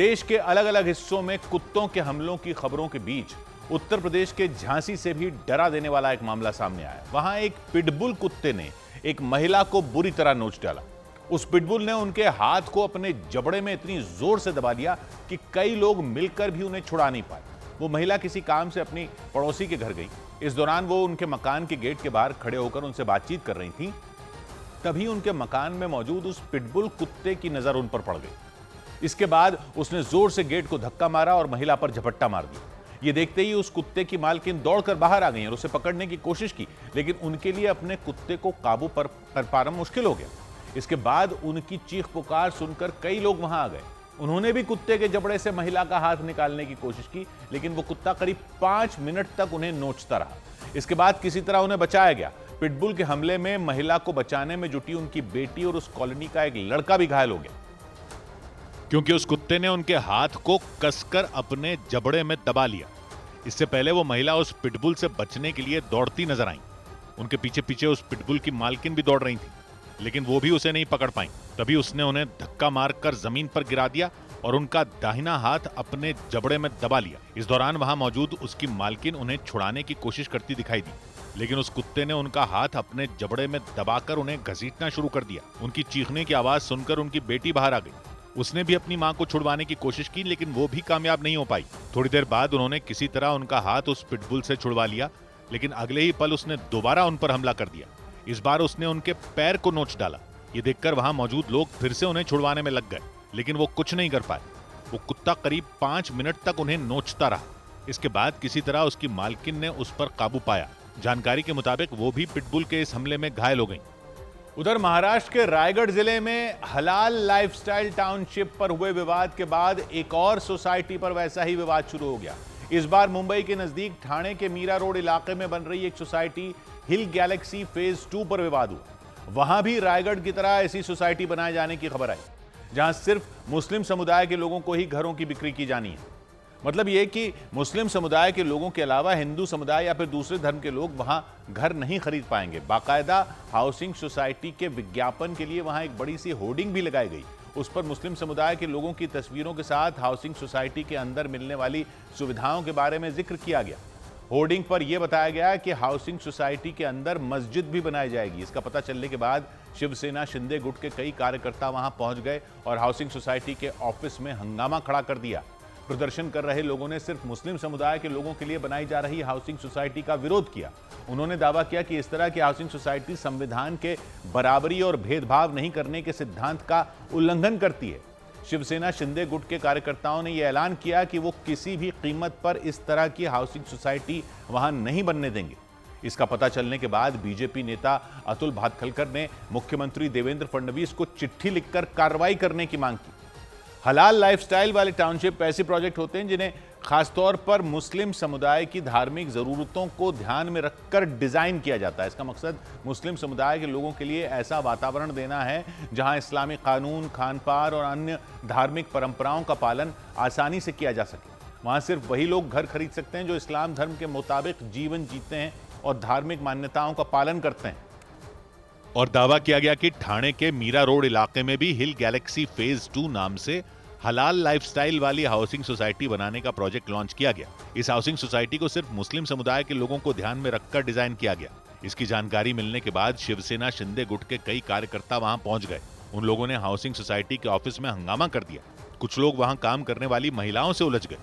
देश के अलग अलग हिस्सों में कुत्तों के हमलों की खबरों के बीच उत्तर प्रदेश के झांसी से भी डरा देने वाला एक मामला सामने आया। वहां एक पिटबुल कुत्ते ने एक महिला को बुरी तरह नोच डाला। उस पिटबुल ने उनके हाथ को अपने जबड़े में इतनी जोर से दबा दिया कि कई लोग मिलकर भी उन्हें छुड़ा नहीं पाए। वो महिला किसी काम से अपनी पड़ोसी के घर गई। इस दौरान वो उनके मकान के गेट के बाहर खड़े होकर उनसे बातचीत कर रही थी। तभी उनके मकान में मौजूद उस पिटबुल कुत्ते की नजर उन पर पड़ गई। इसके बाद उसने जोर से गेट को धक्का मारा और महिला पर झपट्टा मार दिया। ये देखते ही उस कुत्ते की मालकिन दौड़कर बाहर आ गई और उसे पकड़ने की कोशिश की, लेकिन उनके लिए अपने कुत्ते को काबू पर कर पाना मुश्किल हो गया। इसके बाद उनकी चीख पुकार सुनकर कई लोग वहां आ गए। उन्होंने भी कुत्ते के जबड़े से महिला का हाथ निकालने की कोशिश की, लेकिन वो कुत्ता करीब 5 मिनट तक उन्हें नोचता रहा। इसके बाद किसी तरह उन्हें बचाया गया। पिटबुल के हमले में महिला को बचाने में जुटी उनकी बेटी और उस कॉलोनी का एक लड़का भी घायल हो गया, क्योंकि उस कुत्ते ने उनके हाथ को कसकर अपने जबड़े में दबा लिया। इससे पहले वो महिला उस पिटबुल से बचने के लिए दौड़ती नजर आई। उनके पीछे पीछे उस पिटबुल की मालकिन भी दौड़ रही थी, लेकिन वो भी उसे नहीं पकड़ पाई। तभी उसने उन्हें धक्का मारकर जमीन पर गिरा दिया और उनका दाहिना हाथ अपने जबड़े में दबा लिया। इस दौरान वहां मौजूद उसकी मालकिन उन्हें छुड़ाने की कोशिश करती दिखाई दी, लेकिन उस कुत्ते ने उनका हाथ अपने जबड़े में दबाकर उन्हें घसीटना शुरू कर दिया। उनकी चीखने की आवाज सुनकर उनकी बेटी बाहर आ गई। उसने भी अपनी मां को छुड़वाने की कोशिश की, लेकिन वो भी कामयाब नहीं हो पाई। थोड़ी देर बाद उन्होंने किसी तरह उनका हाथ उस पिटबुल से छुड़वा लिया, लेकिन अगले ही पल उसने दोबारा उन पर हमला कर दिया। इस बार उसने उनके पैर को नोच डाला। ये देखकर वहां मौजूद लोग फिर से उन्हें छुड़वाने में लग गए, लेकिन वो कुछ नहीं कर पाए। वो कुत्ता करीब 5 मिनट तक उन्हें नोचता रहा। इसके बाद किसी तरह उसकी मालकिन ने उस पर काबू पाया। जानकारी के मुताबिक वो भी पिटबुल के इस हमले में घायल हो गई। उधर महाराष्ट्र के रायगढ़ जिले में हलाल लाइफस्टाइल टाउनशिप पर हुए विवाद के बाद एक और सोसाइटी पर वैसा ही विवाद शुरू हो गया। इस बार मुंबई के नजदीक ठाणे के मीरा रोड इलाके में बन रही एक सोसाइटी हिल गैलेक्सी फेज 2 पर विवाद हुआ। वहां भी रायगढ़ की तरह ऐसी सोसाइटी बनाए जाने की खबर आई, जहां सिर्फ मुस्लिम समुदाय के लोगों को ही घरों की बिक्री की जानी है। मतलब यह कि मुस्लिम समुदाय के लोगों के अलावा हिंदू समुदाय या फिर दूसरे धर्म के लोग वहां घर नहीं खरीद पाएंगे। बाकायदा हाउसिंग सोसाइटी के विज्ञापन के लिए वहां एक बड़ी सी होर्डिंग भी लगाई गई। उस पर मुस्लिम समुदाय के लोगों की तस्वीरों के साथ हाउसिंग सोसाइटी के अंदर मिलने वाली सुविधाओं के बारे में जिक्र किया गया। होर्डिंग पर यह बताया गया कि हाउसिंग सोसाइटी के अंदर मस्जिद भी बनाई जाएगी। इसका पता चलने के बाद शिवसेना शिंदे गुट के कई कार्यकर्ता वहां पहुंच गए और हाउसिंग सोसाइटी के ऑफिस में हंगामा खड़ा कर दिया। प्रदर्शन कर रहे लोगों ने सिर्फ मुस्लिम समुदाय के लोगों के लिए बनाई जा रही हाउसिंग सोसाइटी का विरोध किया। उन्होंने दावा किया कि इस तरह की हाउसिंग सोसाइटी संविधान के बराबरी और भेदभाव नहीं करने के सिद्धांत का उल्लंघन करती है। शिवसेना शिंदे गुट के कार्यकर्ताओं ने यह ऐलान किया कि वो किसी भी कीमत पर इस तरह की हाउसिंग सोसाइटी वहां नहीं बनने देंगे। इसका पता चलने के बाद बीजेपी नेता अतुल भातखलकर ने मुख्यमंत्री देवेंद्र फडणवीस को चिट्ठी लिखकर कार्रवाई करने की मांग की। हलाल लाइफस्टाइल वाले टाउनशिप ऐसे प्रोजेक्ट होते हैं जिन्हें खासतौर पर मुस्लिम समुदाय की धार्मिक जरूरतों को ध्यान में रखकर डिजाइन किया जाता है। इसका मकसद मुस्लिम समुदाय के लोगों के लिए ऐसा वातावरण देना है जहां इस्लामी कानून, खान पान और अन्य धार्मिक परंपराओं का पालन आसानी से किया जा सके। वहां सिर्फ वही लोग घर खरीद सकते हैं जो इस्लाम धर्म के मुताबिक जीवन जीते हैं और धार्मिक मान्यताओं का पालन करते हैं। और दावा किया गया कि ठाणे के मीरा रोड इलाके में भी हिल गैलेक्सी फेज 2 नाम से हलाल लाइफस्टाइल वाली हाउसिंग सोसाइटी बनाने का प्रोजेक्ट लॉन्च किया गया। इस हाउसिंग सोसाइटी को सिर्फ मुस्लिम समुदाय के लोगों को ध्यान में रखकर डिजाइन किया गया। इसकी जानकारी मिलने के बाद शिवसेना शिंदे गुट के कई कार्यकर्ता वहां पहुंच गए। उन लोगों ने हाउसिंग सोसाइटी के ऑफिस में हंगामा कर दिया। कुछ लोग वहां काम करने वाली महिलाओं से उलझ गए।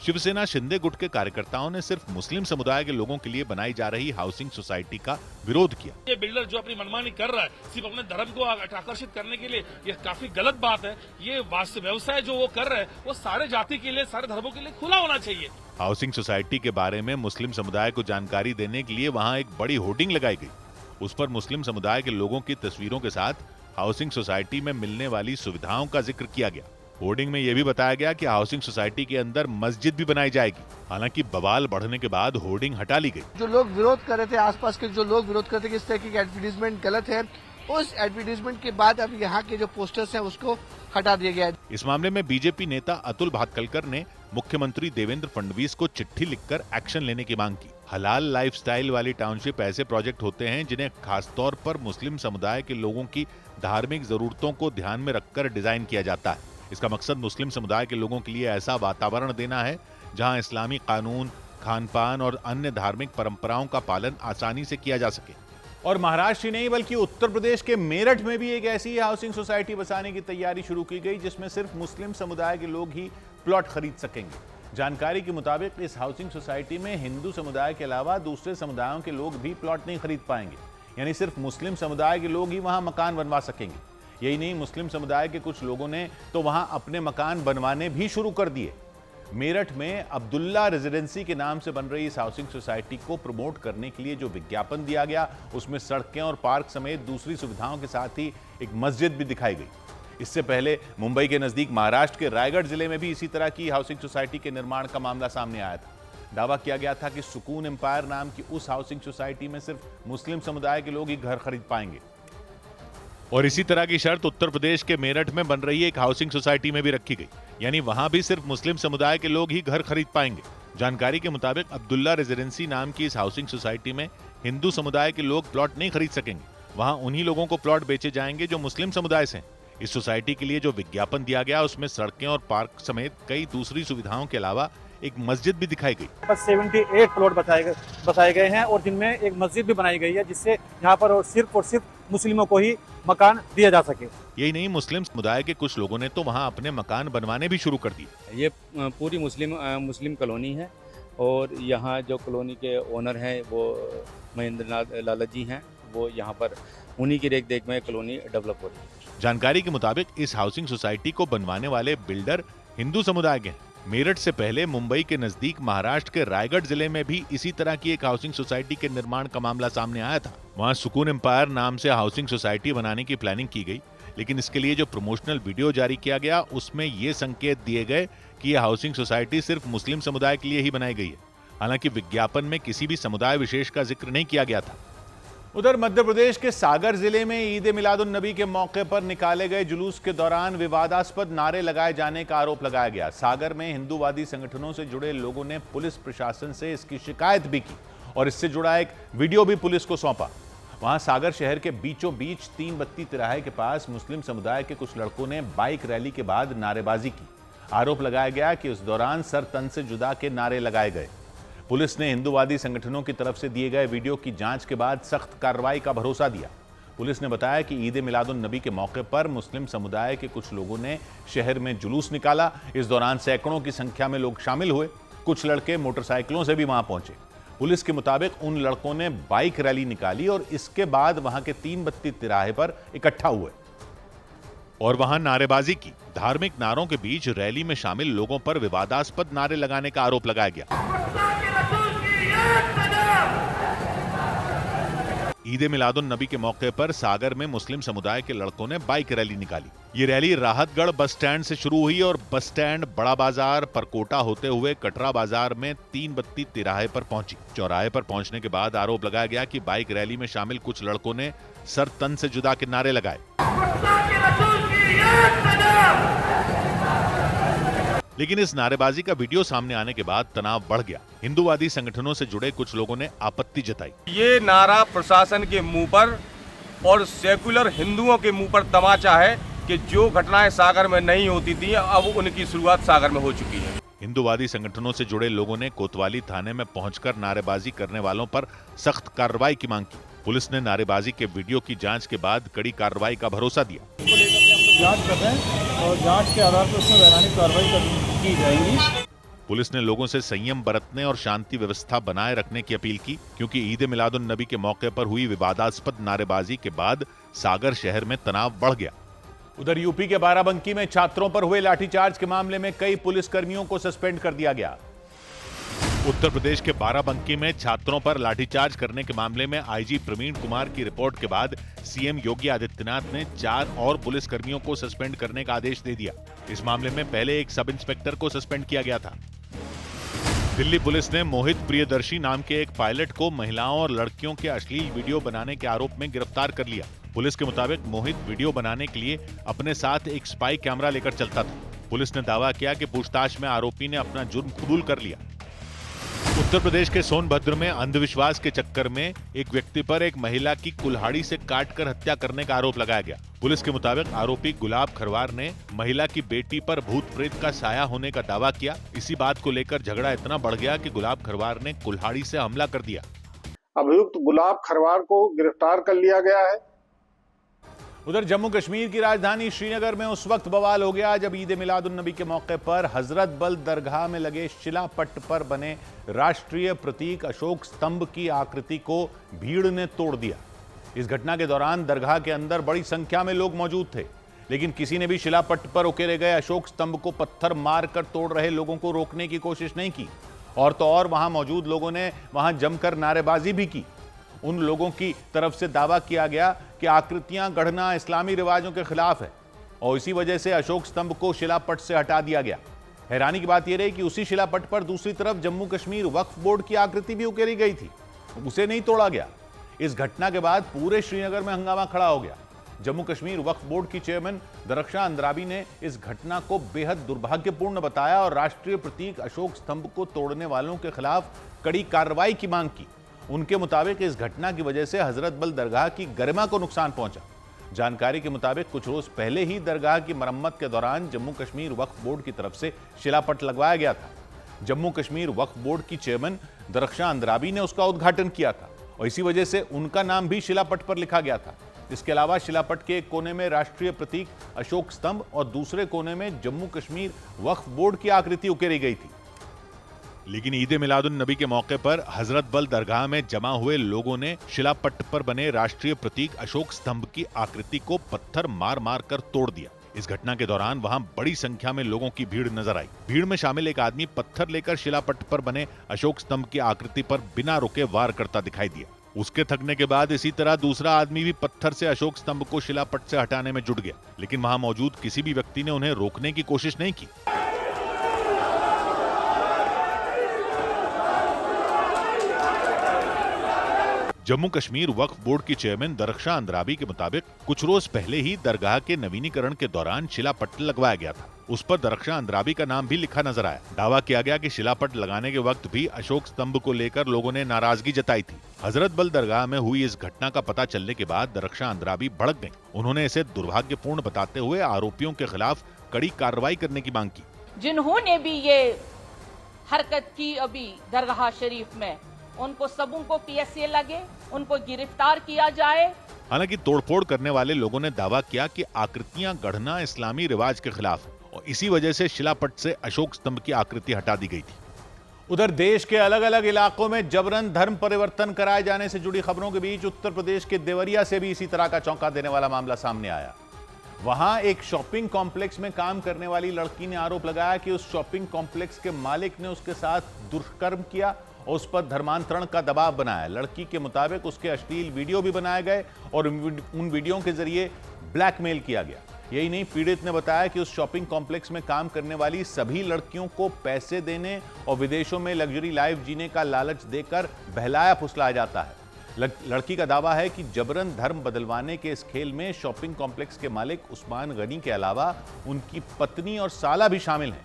शिवसेना शिंदे गुट के कार्यकर्ताओं ने सिर्फ मुस्लिम समुदाय के लोगों के लिए बनाई जा रही हाउसिंग सोसाइटी का विरोध किया। ये बिल्डर जो अपनी मनमानी कर रहा है सिर्फ अपने धर्म को आकर्षित करने के लिए, ये काफी गलत बात है। ये व्यवसाय जो वो कर रहे हैं वो सारे जाति के लिए, सारे धर्मों के लिए खुला होना चाहिए। हाउसिंग सोसाइटी के बारे में मुस्लिम समुदाय को जानकारी देने के लिए वहां एक बड़ी होर्डिंग लगाई गई। उस पर मुस्लिम समुदाय के लोगों की तस्वीरों के साथ हाउसिंग सोसाइटी में मिलने वाली सुविधाओं का जिक्र किया गया। होर्डिंग में यह भी बताया गया कि हाउसिंग सोसाइटी के अंदर मस्जिद भी बनाई जाएगी। हालांकि बवाल बढ़ने के बाद होर्डिंग हटा ली गई। जो लोग विरोध कर रहे थे, आसपास के जो लोग विरोध कर रहे थे कि इस तरह की एडवर्टीजमेंट गलत है, उस एडवर्टीजमेंट के बाद अब यहाँ के जो पोस्टर्स हैं उसको हटा दिया गया है। इस मामले में बीजेपी नेता अतुल भातखलकर ने मुख्यमंत्री देवेंद्र फडणवीस को चिट्ठी लिखकर एक्शन लेने की मांग की। हलाल लाइफस्टाइल वाली टाउनशिप ऐसे प्रोजेक्ट होते हैं जिन्हें खासतौर पर मुस्लिम समुदाय के लोगों की धार्मिक जरूरतों को ध्यान में रखकर डिजाइन किया जाता है। इसका मकसद मुस्लिम समुदाय के लोगों के लिए ऐसा वातावरण देना है जहां इस्लामी कानून, खान पान और अन्य धार्मिक परंपराओं का पालन आसानी से किया जा सके। और महाराष्ट्र ही नहीं बल्कि उत्तर प्रदेश के मेरठ में भी एक ऐसी हाउसिंग सोसाइटी बसाने की तैयारी शुरू की गई जिसमें सिर्फ मुस्लिम समुदाय के लोग ही प्लॉट खरीद सकेंगे। जानकारी के मुताबिक इस हाउसिंग सोसाइटी में हिंदू समुदाय के अलावा दूसरे समुदायों के लोग भी प्लॉट नहीं खरीद पाएंगे, यानी सिर्फ मुस्लिम समुदाय के लोग ही वहां मकान बनवा सकेंगे। यही नहीं, मुस्लिम समुदाय के कुछ लोगों ने तो वहां अपने मकान बनवाने भी शुरू कर दिए। मेरठ में अब्दुल्ला रेजिडेंसी के नाम से बन रही इस हाउसिंग सोसाइटी को प्रमोट करने के लिए जो विज्ञापन दिया गया उसमें सड़कें और पार्क समेत दूसरी सुविधाओं के साथ ही एक मस्जिद भी दिखाई गई। इससे पहले मुंबई के नजदीक महाराष्ट्र के रायगढ़ जिले में भी इसी तरह की हाउसिंग सोसाइटी के निर्माण का मामला सामने आया था। दावा किया गया था कि सुकून एम्पायर नाम की उस हाउसिंग सोसाइटी में सिर्फ मुस्लिम समुदाय के लोग ही घर खरीद पाएंगे। और इसी तरह की शर्त उत्तर प्रदेश के मेरठ में बन रही एक हाउसिंग सोसाइटी में भी रखी गई, यानी वहां भी सिर्फ मुस्लिम समुदाय के लोग ही घर खरीद पाएंगे। जानकारी के मुताबिक अब्दुल्ला रेजिडेंसी नाम की इस हाउसिंग सोसाइटी में हिंदू समुदाय के लोग प्लॉट नहीं खरीद सकेंगे, वहां उन्हीं लोगों को प्लॉट बेचे जाएंगे जो मुस्लिम समुदाय से हैं। इस सोसाइटी के लिए जो विज्ञापन दिया गया उसमें सड़कें और पार्क समेत कई दूसरी सुविधाओं के अलावा एक मस्जिद भी दिखाई गई। 78 प्लॉट बसाए गए हैं और जिनमें एक मस्जिद भी बनाई गई है जिससे यहाँ पर और सिर्फ मुस्लिमों को ही मकान दिया जा सके। यही नहीं, मुस्लिम समुदाय के कुछ लोगों ने तो वहाँ अपने मकान बनवाने भी शुरू कर दिए। ये पूरी मुस्लिम कॉलोनी है और यहाँ जो कॉलोनी के ओनर हैं वो महेंद्र नाथ लाला जी हैं, वो यहाँ पर उन्हीं की रेख देख में कॉलोनी डेवलप हो रही है। जानकारी के मुताबिक इस हाउसिंग सोसाइटी को बनवाने वाले बिल्डर हिंदू समुदाय के हैं। मेरठ से पहले मुंबई के नजदीक महाराष्ट्र के रायगढ़ जिले में भी इसी तरह की एक हाउसिंग सोसाइटी के निर्माण का मामला सामने आया था। वहां सुकून एम्पायर नाम से हाउसिंग सोसाइटी बनाने की प्लानिंग की गई, लेकिन इसके लिए जो प्रमोशनल वीडियो जारी किया गया उसमें ये संकेत दिए गए कि यह हाउसिंग सोसाइटी सिर्फ मुस्लिम समुदाय के लिए ही बनाई गई है। हालांकि विज्ञापन में किसी भी समुदाय विशेष का जिक्र नहीं किया गया था। उधर मध्य प्रदेश के सागर जिले में ईद मिलादुन नबी के मौके पर निकाले गए जुलूस के दौरान विवादास्पद नारे लगाए जाने का आरोप लगाया गया। सागर में हिंदूवादी संगठनों से जुड़े लोगों ने पुलिस प्रशासन से इसकी शिकायत भी की और इससे जुड़ा एक वीडियो भी पुलिस को सौंपा। वहां सागर शहर के बीचों बीच 3 बत्ती तिराहे के पास मुस्लिम समुदाय के कुछ लड़कों ने बाइक रैली के बाद नारेबाजी की। आरोप लगाया गया कि उस दौरान सर तन से जुदा के नारे लगाए गए। पुलिस ने हिंदूवादी संगठनों की तरफ से दिए गए वीडियो की जांच के बाद सख्त कार्रवाई का भरोसा दिया। पुलिस ने बताया कि ईद मिलादुन नबी के मौके पर मुस्लिम समुदाय के कुछ लोगों ने शहर में जुलूस निकाला। इस दौरान सैकड़ों की संख्या में लोग शामिल हुए। कुछ लड़के मोटरसाइकिलों से भी वहां पहुंचे। पुलिस के मुताबिक उन लड़कों ने बाइक रैली निकाली और इसके बाद वहां के 3 बत्ती तिराहे पर इकट्ठा हुए और वहां नारेबाजी की। धार्मिक नारों के बीच रैली में शामिल लोगों पर विवादास्पद नारे लगाने का आरोप लगाया गया। ईद मिलादुन नबी के मौके पर सागर में मुस्लिम समुदाय के लड़कों ने बाइक रैली निकाली। ये रैली राहतगढ़ बस स्टैंड से शुरू हुई और बस स्टैंड, बड़ा बाजार, परकोटा होते हुए कटरा बाजार में 3 बत्ती तिराहे पर पहुंची। चौराहे पर पहुंचने के बाद आरोप लगाया गया कि बाइक रैली में शामिल कुछ लड़कों ने सर तन से जुदा के नारे लगाए। लेकिन इस नारेबाजी का वीडियो सामने आने के बाद तनाव बढ़ गया। हिंदूवादी संगठनों से जुड़े कुछ लोगों ने आपत्ति जताई। ये नारा प्रशासन के मुंह पर और सेकुलर हिंदुओं के मुंह पर तमाचा है कि जो घटनाएं सागर में नहीं होती थी अब उनकी शुरुआत सागर में हो चुकी है। हिंदूवादी संगठनों से जुड़े लोगों ने कोतवाली थाने में पहुंचकर नारेबाजी करने वालों पर सख्त कार्रवाई की मांग की। पुलिस ने नारेबाजी के वीडियो की जांच के बाद कड़ी कार्रवाई का भरोसा दिया। जांच कर रहे हैं और जांच के आधार पर उसमें वैधानिक कार्रवाई की जाएगी। पुलिस ने लोगों से संयम बरतने और शांति व्यवस्था बनाए रखने की अपील की, क्योंकि ईद मिलादुन नबी के मौके पर हुई विवादास्पद नारेबाजी के बाद सागर शहर में तनाव बढ़ गया। उधर यूपी के बाराबंकी में छात्रों पर हुए लाठीचार्ज के मामले में कई पुलिसकर्मियों को सस्पेंड कर दिया गया। उत्तर प्रदेश के बाराबंकी में छात्रों पर लाठीचार्ज करने के मामले में आईजी प्रवीण कुमार की रिपोर्ट के बाद सीएम योगी आदित्यनाथ ने 4 और पुलिसकर्मियों को सस्पेंड करने का आदेश दे दिया। इस मामले में पहले एक सब इंस्पेक्टर को सस्पेंड किया गया था। दिल्ली पुलिस ने मोहित प्रियदर्शी नाम के एक पायलट को महिलाओं और लड़कियों के अश्लील वीडियो बनाने के आरोप में गिरफ्तार कर लिया। पुलिस के मुताबिक मोहित वीडियो बनाने के लिए अपने साथ एक स्पाई कैमरा लेकर चलता था। पुलिस ने दावा किया कि पूछताछ में आरोपी ने अपना जुर्म कबूल कर लिया। उत्तर प्रदेश के सोनभद्र में अंधविश्वास के चक्कर में एक व्यक्ति पर एक महिला की कुल्हाड़ी से काटकर हत्या करने का आरोप लगाया गया। पुलिस के मुताबिक आरोपी गुलाब खरवार ने महिला की बेटी पर भूत प्रेत का साया होने का दावा किया। इसी बात को लेकर झगड़ा इतना बढ़ गया कि गुलाब खरवार ने कुल्हाड़ी से हमला कर दिया। अभियुक्त गुलाब खरवार को गिरफ्तार कर लिया गया है। उधर जम्मू कश्मीर की राजधानी श्रीनगर में उस वक्त बवाल हो गया जब ईद मिलाद उन नबी के मौके पर हजरत बल दरगाह में लगे शिलापट्ट पर बने राष्ट्रीय प्रतीक अशोक स्तंभ की आकृति को भीड़ ने तोड़ दिया। इस घटना के दौरान दरगाह के अंदर बड़ी संख्या में लोग मौजूद थे, लेकिन किसी ने भी शिलापट्ट पर उकेरे गए अशोक स्तंभ को पत्थर मारकर तोड़ रहे लोगों को रोकने की कोशिश नहीं की। और तो और वहां मौजूद लोगों ने वहां जमकर नारेबाजी भी की। उन लोगों की तरफ से दावा किया गया कि आकृतियां गढ़ना इस्लामी रिवाजों के खिलाफ है और इसी वजह से अशोक स्तंभ को शिलापट्ट से हटा दिया गया। हैरानी की बात यह रही कि उसी शिलापट्ट पर दूसरी तरफ जम्मू कश्मीर वक्फ बोर्ड की आकृति भी उकेरी गई थी, उसे नहीं तोड़ा गया। इस घटना के बाद पूरे श्रीनगर में हंगामा खड़ा हो गया। जम्मू कश्मीर वक्फ बोर्ड की चेयरमैन दरख्शां अंद्राबी ने इस घटना को बेहद दुर्भाग्यपूर्ण बताया और राष्ट्रीय प्रतीक अशोक स्तंभ को तोड़ने वालों के खिलाफ कड़ी कार्रवाई की मांग की। उनके मुताबिक इस घटना की वजह से हजरत बल दरगाह की गरिमा को नुकसान पहुंचा। जानकारी के मुताबिक कुछ रोज पहले ही दरगाह की मरम्मत के दौरान जम्मू कश्मीर वक्फ बोर्ड की तरफ से शिलापट्ट लगवाया गया था। जम्मू कश्मीर वक्फ बोर्ड की चेयरमैन दरख्शां अंद्राबी ने उसका उद्घाटन किया था और इसी वजह से उनका नाम भी शिलापट्ट पर लिखा गया था। इसके अलावा शिलापट्ट के एक कोने में राष्ट्रीय प्रतीक अशोक स्तंभ और दूसरे कोने में जम्मू कश्मीर वक्फ बोर्ड की आकृति उकेरी गई थी। लेकिन ईद मिलाद उन नबी के मौके पर हजरत बल दरगाह में जमा हुए लोगों ने शिलापट्ट पर बने राष्ट्रीय प्रतीक अशोक स्तंभ की आकृति को पत्थर मार मार कर तोड़ दिया। इस घटना के दौरान वहां बड़ी संख्या में लोगों की भीड़ नजर आई। भीड़ में शामिल एक आदमी पत्थर लेकर शिलापट्ट पर बने अशोक स्तंभ की आकृति पर बिना रुके वार करता दिखाई दिया। उसके थकने के बाद इसी तरह दूसरा आदमी भी पत्थर से अशोक स्तंभ को शिलापट्ट से हटाने में जुट गया, लेकिन वहां मौजूद किसी भी व्यक्ति ने उन्हें रोकने की कोशिश नहीं की। जम्मू कश्मीर वक्फ बोर्ड की चेयरमैन दरख्शां अंद्राबी के मुताबिक कुछ रोज पहले ही दरगाह के नवीनीकरण के दौरान शिलापट्ट लगवाया गया था। उस पर दरख्शां अंद्राबी का नाम भी लिखा नजर आया। दावा किया गया कि शिलापट्ट लगाने के वक्त भी अशोक स्तंभ को लेकर लोगों ने नाराजगी जताई थी। हजरत बल दरगाह में हुई इस घटना का पता चलने के बाद दरख्शां अंद्राबी भड़क गईं। उन्होंने इसे दुर्भाग्यपूर्ण बताते हुए आरोपियों के खिलाफ कड़ी कार्रवाई करने की मांग की। जिन्होंने भी ये हरकत की अभी दरगाह शरीफ में, उनको सबों को PSA लगे, उनको गिरफ्तार किया जाए। हालांकि तोड़फोड़ करने वाले लोगों ने दावा किया कि आकृतियां गढ़ना इस्लामी रिवाज के खिलाफ है और इसी वजह से शिलापट्ट से अशोक स्तंभ की आकृति हटा दी गई थी। उधर देश के अलग अलग इलाकों में जबरन धर्म परिवर्तन कराए जाने से जुड़ी खबरों के बीच उत्तर प्रदेश के देवरिया से भी इसी तरह का चौंका देने वाला मामला सामने आया। वहां एक शॉपिंग कॉम्प्लेक्स में काम करने वाली लड़की ने आरोप लगाया कि उस शॉपिंग कॉम्प्लेक्स के मालिक ने उसके साथ दुष्कर्म किया और उस पर धर्मांतरण का दबाव बनाया। लड़की के मुताबिक उसके अश्लील वीडियो भी बनाए गए और उन वीडियो के जरिए ब्लैकमेल किया गया। यही नहीं, पीड़ित ने बताया कि उस शॉपिंग कॉम्प्लेक्स में काम करने वाली सभी लड़कियों को पैसे देने और विदेशों में लग्जरी लाइफ जीने का लालच देकर बहलाया फुसलाया जाता है। लड़की का दावा है कि जबरन धर्म बदलवाने के इस खेल में शॉपिंग कॉम्प्लेक्स के मालिक उस्मान गनी के अलावा उनकी पत्नी और साला भी शामिल हैं।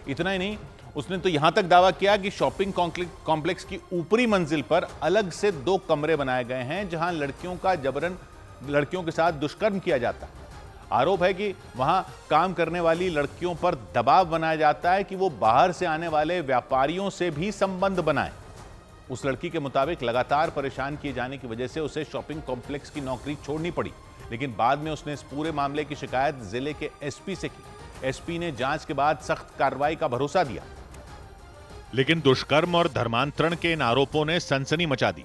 इतना ही नहीं, उसने तो यहां तक दावा किया कि शॉपिंग कॉम्प्लेक्स की ऊपरी मंजिल पर अलग से 2 कमरे बनाए गए हैं जहां लड़कियों का जबरन लड़कियों के साथ दुष्कर्म किया जाता है। आरोप है कि वहां काम करने वाली लड़कियों पर दबाव बनाया जाता है कि वो बाहर से आने वाले व्यापारियों से भी संबंध बनाएं। उस लड़की के मुताबिक लगातार परेशान किए जाने की वजह से उसे शॉपिंग कॉम्प्लेक्स की नौकरी छोड़नी पड़ी, लेकिन बाद में उसने इस पूरे मामले की शिकायत जिले के SP से की। SP ने जांच के बाद सख्त कार्रवाई का भरोसा दिया, लेकिन दुष्कर्म और धर्मांतरण के इन आरोपों ने सनसनी मचा दी।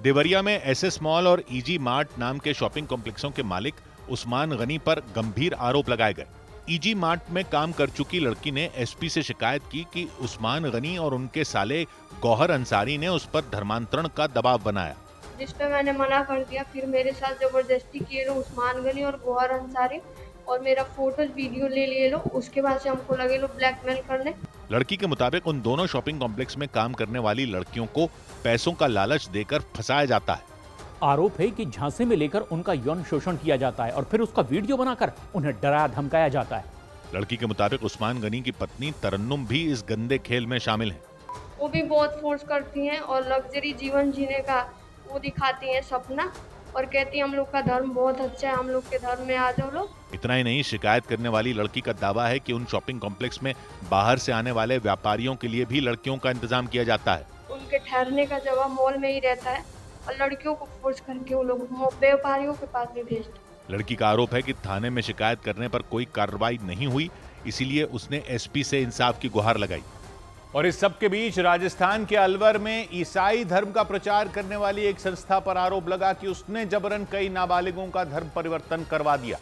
देवरिया में SS मॉल और EG मार्ट नाम के शॉपिंग कॉम्प्लेक्सों के मालिक उस्मान गनी पर गंभीर आरोप लगाए गए। EG मार्ट में काम कर चुकी लड़की ने SP से शिकायत की कि उस्मान गनी और उनके साले गौहर अंसारी ने उस पर धर्मांतरण का दबाव बनाया, जिस पे मैंने मना कर दिया। फिर मेरे साथ जबरदस्ती किए लो उस्मान गनी और गौहर अंसारी और मेरा फोटोज वीडियो ले लिए लो। उसके बाद से हमको लगे लो ब्लैकमेल करने। लड़की के मुताबिक उन दोनों शॉपिंग कॉम्प्लेक्स में काम करने वाली लड़कियों को पैसों का लालच देकर फंसाया जाता है। आरोप है कि झांसे में लेकर उनका यौन शोषण किया जाता है और फिर उसका वीडियो बनाकर उन्हें डराया धमकाया जाता है। लड़की के मुताबिक उस्मान गनी की पत्नी तरन्नुम भी इस गंदे खेल में शामिल है। वो भी बहुत फोर्स करती हैं और लग्जरी जीवन जीने का वो दिखाती हैं सपना, और कहती हैं हम लोग का धर्म बहुत अच्छा है, हम लोग के धर्म में आ जाओ लोग। इतना ही नहीं, शिकायत करने वाली लड़की का दावा है कि उन शॉपिंग कॉम्प्लेक्स में बाहर से आने वाले व्यापारियों के लिए भी लड़कियों का इंतजाम किया जाता है। उनके ठहरने का जगह मॉल में ही रहता है और लड़कियों को फोर्स करके वो लोग व्यापारियों के पास भी भेजते। लड़की का आरोप है कि थाने में शिकायत करने पर कोई कार्रवाई नहीं हुई, इसीलिए उसने एसपी से इंसाफ की गुहार लगाई। और इस सब के बीच राजस्थान के अलवर में ईसाई धर्म का प्रचार करने वाली एक संस्था पर आरोप लगा कि उसने जबरन कई नाबालिगों का धर्म परिवर्तन करवा दिया।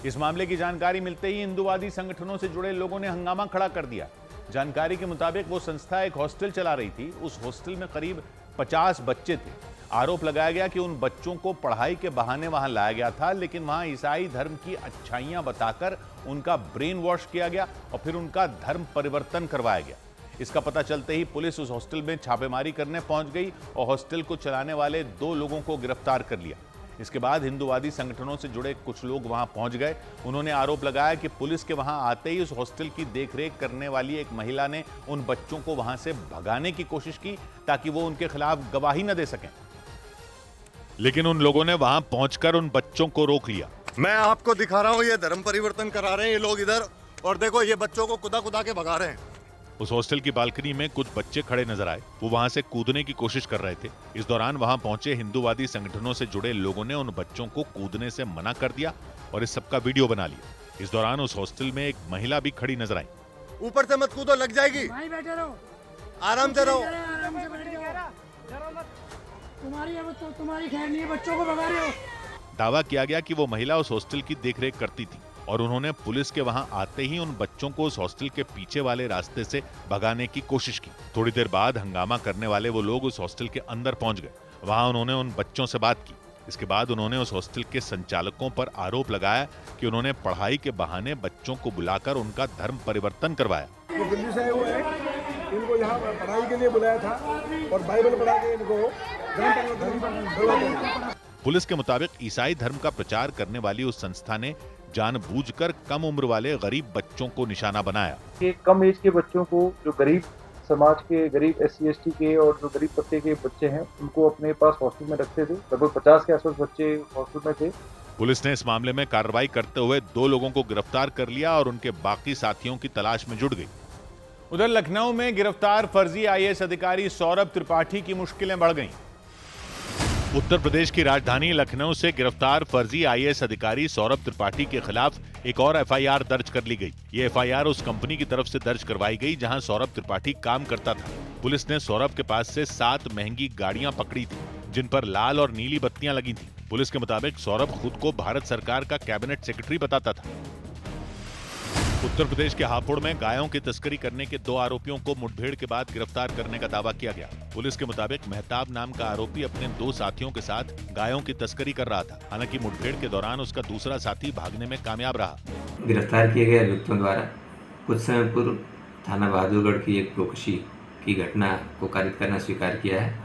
इस मामले की जानकारी मिलते ही हिंदूवादी संगठनों से जुड़े लोगों ने हंगामा खड़ा कर दिया। जानकारी के मुताबिक वो संस्था एक हॉस्टल चला रही थी। उस हॉस्टल में करीब 50 बच्चे थे। आरोप लगाया गया कि उन बच्चों को पढ़ाई के बहाने वहां लाया गया था, लेकिन वहां ईसाई धर्म की अच्छाइयां बताकर उनका ब्रेन वॉश किया गया और फिर उनका धर्म परिवर्तन करवाया गया। इसका पता चलते ही पुलिस उस हॉस्टल में छापेमारी करने पहुंच गई और हॉस्टल को चलाने वाले 2 लोगों को गिरफ्तार कर लिया। इसके बाद हिंदूवादी संगठनों से जुड़े कुछ लोग वहां पहुंच गए। उन्होंने आरोप लगाया कि पुलिस के वहां आते ही उस हॉस्टल की देखरेख करने वाली एक महिला ने उन बच्चों को वहां से भगाने की कोशिश की ताकि वो उनके खिलाफ गवाही न दे सकें, लेकिन उन लोगों ने वहां पहुंचकर उन बच्चों को रोक लिया। मैं आपको दिखा रहा हूँ, ये धर्म परिवर्तन करा रहे हैं ये लोग इधर, और देखो ये बच्चों को कुदा कुदा के भगा रहे हैं। उस हॉस्टल की बालकनी में कुछ बच्चे खड़े नजर आए। वो वहां से कूदने की कोशिश कर रहे थे। इस दौरान वहां पहुंचे हिंदूवादी संगठनों से जुड़े लोगों ने उन बच्चों को कूदने से मना कर दिया और इस सबका वीडियो बना लिया। इस दौरान उस हॉस्टल में एक महिला भी खड़ी नजर आई। ऊपर से मत कूदो, लग जाएगी, बैठे रहो, आराम से रहो, तुम्हारी खैर नहीं है, बच्चों को भगा रहे हो। दावा किया गया कि वो महिला उस हॉस्टल की देखरेख करती थी और उन्होंने पुलिस के वहां आते ही उन बच्चों को उस हॉस्टल के पीछे वाले रास्ते से भगाने की कोशिश की। थोड़ी देर बाद हंगामा करने वाले वो लोग उस हॉस्टल के अंदर पहुंच गए। वहां उन्होंने उन बच्चों से बात की। इसके बाद उन्होंने उस हॉस्टल के संचालकों पर आरोप लगाया कि उन्होंने पढ़ाई के बहाने बच्चों को बुलाकर उनका धर्म परिवर्तन करवाया। वो दिल्ली से आए हुए हैं, इनको यहाँ पढ़ाई के लिए बुलाया था और बाइबल पढ़ा के इनको धर्म परिवर्तन। पुलिस के मुताबिक ईसाई धर्म का प्रचार करने वाली उस संस्था ने जानबूझकर कम उम्र वाले गरीब बच्चों को निशाना बनाया। कि कम एज के बच्चों को, जो गरीब समाज के, गरीब SC ST के और जो गरीब तबके के बच्चे हैं, उनको अपने पास हॉस्टल में रखते थे। लगभग 50 के आसपास बच्चे हॉस्टल में थे। पुलिस ने इस मामले में कार्रवाई करते हुए 2 लोगों को गिरफ्तार कर लिया और उनके बाकी साथियों की तलाश में जुट गई। उधर लखनऊ में गिरफ्तार फर्जी IAS अधिकारी सौरभ त्रिपाठी की मुश्किलें बढ़ गईं। उत्तर प्रदेश की राजधानी लखनऊ से गिरफ्तार फर्जी IAS अधिकारी सौरभ त्रिपाठी के खिलाफ एक और FIR दर्ज कर ली गई। ये FIR उस कंपनी की तरफ से दर्ज करवाई गई जहां सौरभ त्रिपाठी काम करता था। पुलिस ने सौरभ के पास से 7 महंगी गाड़ियां पकड़ी थी, जिन पर लाल और नीली बत्तियां लगी थी। पुलिस के मुताबिक सौरभ खुद को भारत सरकार का कैबिनेट सेक्रेटरी बताता था। उत्तर प्रदेश के हापुड़ में गायों की तस्करी करने के 2 आरोपियों को मुठभेड़ के बाद गिरफ्तार करने का दावा किया गया। पुलिस के मुताबिक मेहताब नाम का आरोपी अपने 2 साथियों के साथ गायों की तस्करी कर रहा था। हालांकि मुठभेड़ के दौरान उसका दूसरा साथी भागने में कामयाब रहा। गिरफ्तार किए गए अभियुक्तों द्वारा कुछ समय पूर्व थाना बहादुरगढ़ की एक प्रोकशी की घटना को कारित करना स्वीकार किया है।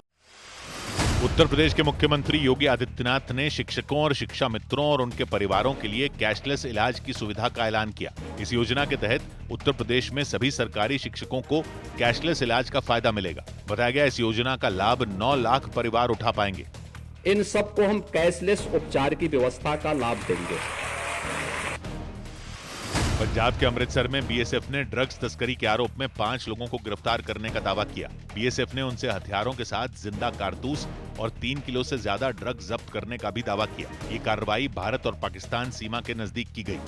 उत्तर प्रदेश के मुख्यमंत्री योगी आदित्यनाथ ने शिक्षकों और शिक्षा मित्रों और उनके परिवारों के लिए कैशलेस इलाज की सुविधा का ऐलान किया। इस योजना के तहत उत्तर प्रदेश में सभी सरकारी शिक्षकों को कैशलेस इलाज का फायदा मिलेगा। बताया गया इस योजना का लाभ 9 लाख परिवार उठा पाएंगे। इन सबको हम कैशलेस उपचार की व्यवस्था का लाभ देंगे। पंजाब के अमृतसर में BSF ने ड्रग्स तस्करी के आरोप में 5 लोगों को गिरफ्तार करने का दावा किया। BSF ने उनसे हथियारों के साथ जिंदा कारतूस और 3 किलो से ज्यादा ड्रग्स जब्त करने का भी दावा किया। ये कार्रवाई भारत और पाकिस्तान सीमा के नजदीक की गई।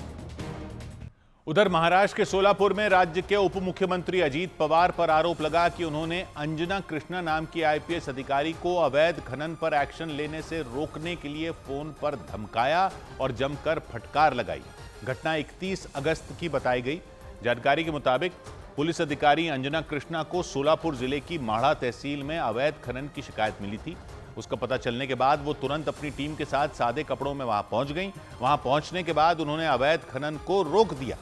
उधर महाराष्ट्र के सोलापुर में राज्य के उप मुख्यमंत्री अजीत पवार पर आरोप लगा कि उन्होंने अंजना कृष्णा नाम की IPS अधिकारी को अवैध खनन पर एक्शन लेने से रोकने के लिए फोन पर धमकाया और जमकर फटकार लगाई। घटना 31 अगस्त की बताई गई। जानकारी के मुताबिक पुलिस अधिकारी अंजना कृष्णा को सोलापुर जिले की माढ़ा तहसील में अवैध खनन की शिकायत मिली थी। उसका पता चलने के बाद वो तुरंत अपनी टीम के साथ सादे कपड़ों में वहां पहुंच गईं। वहां पहुंचने के बाद उन्होंने अवैध खनन को रोक दिया।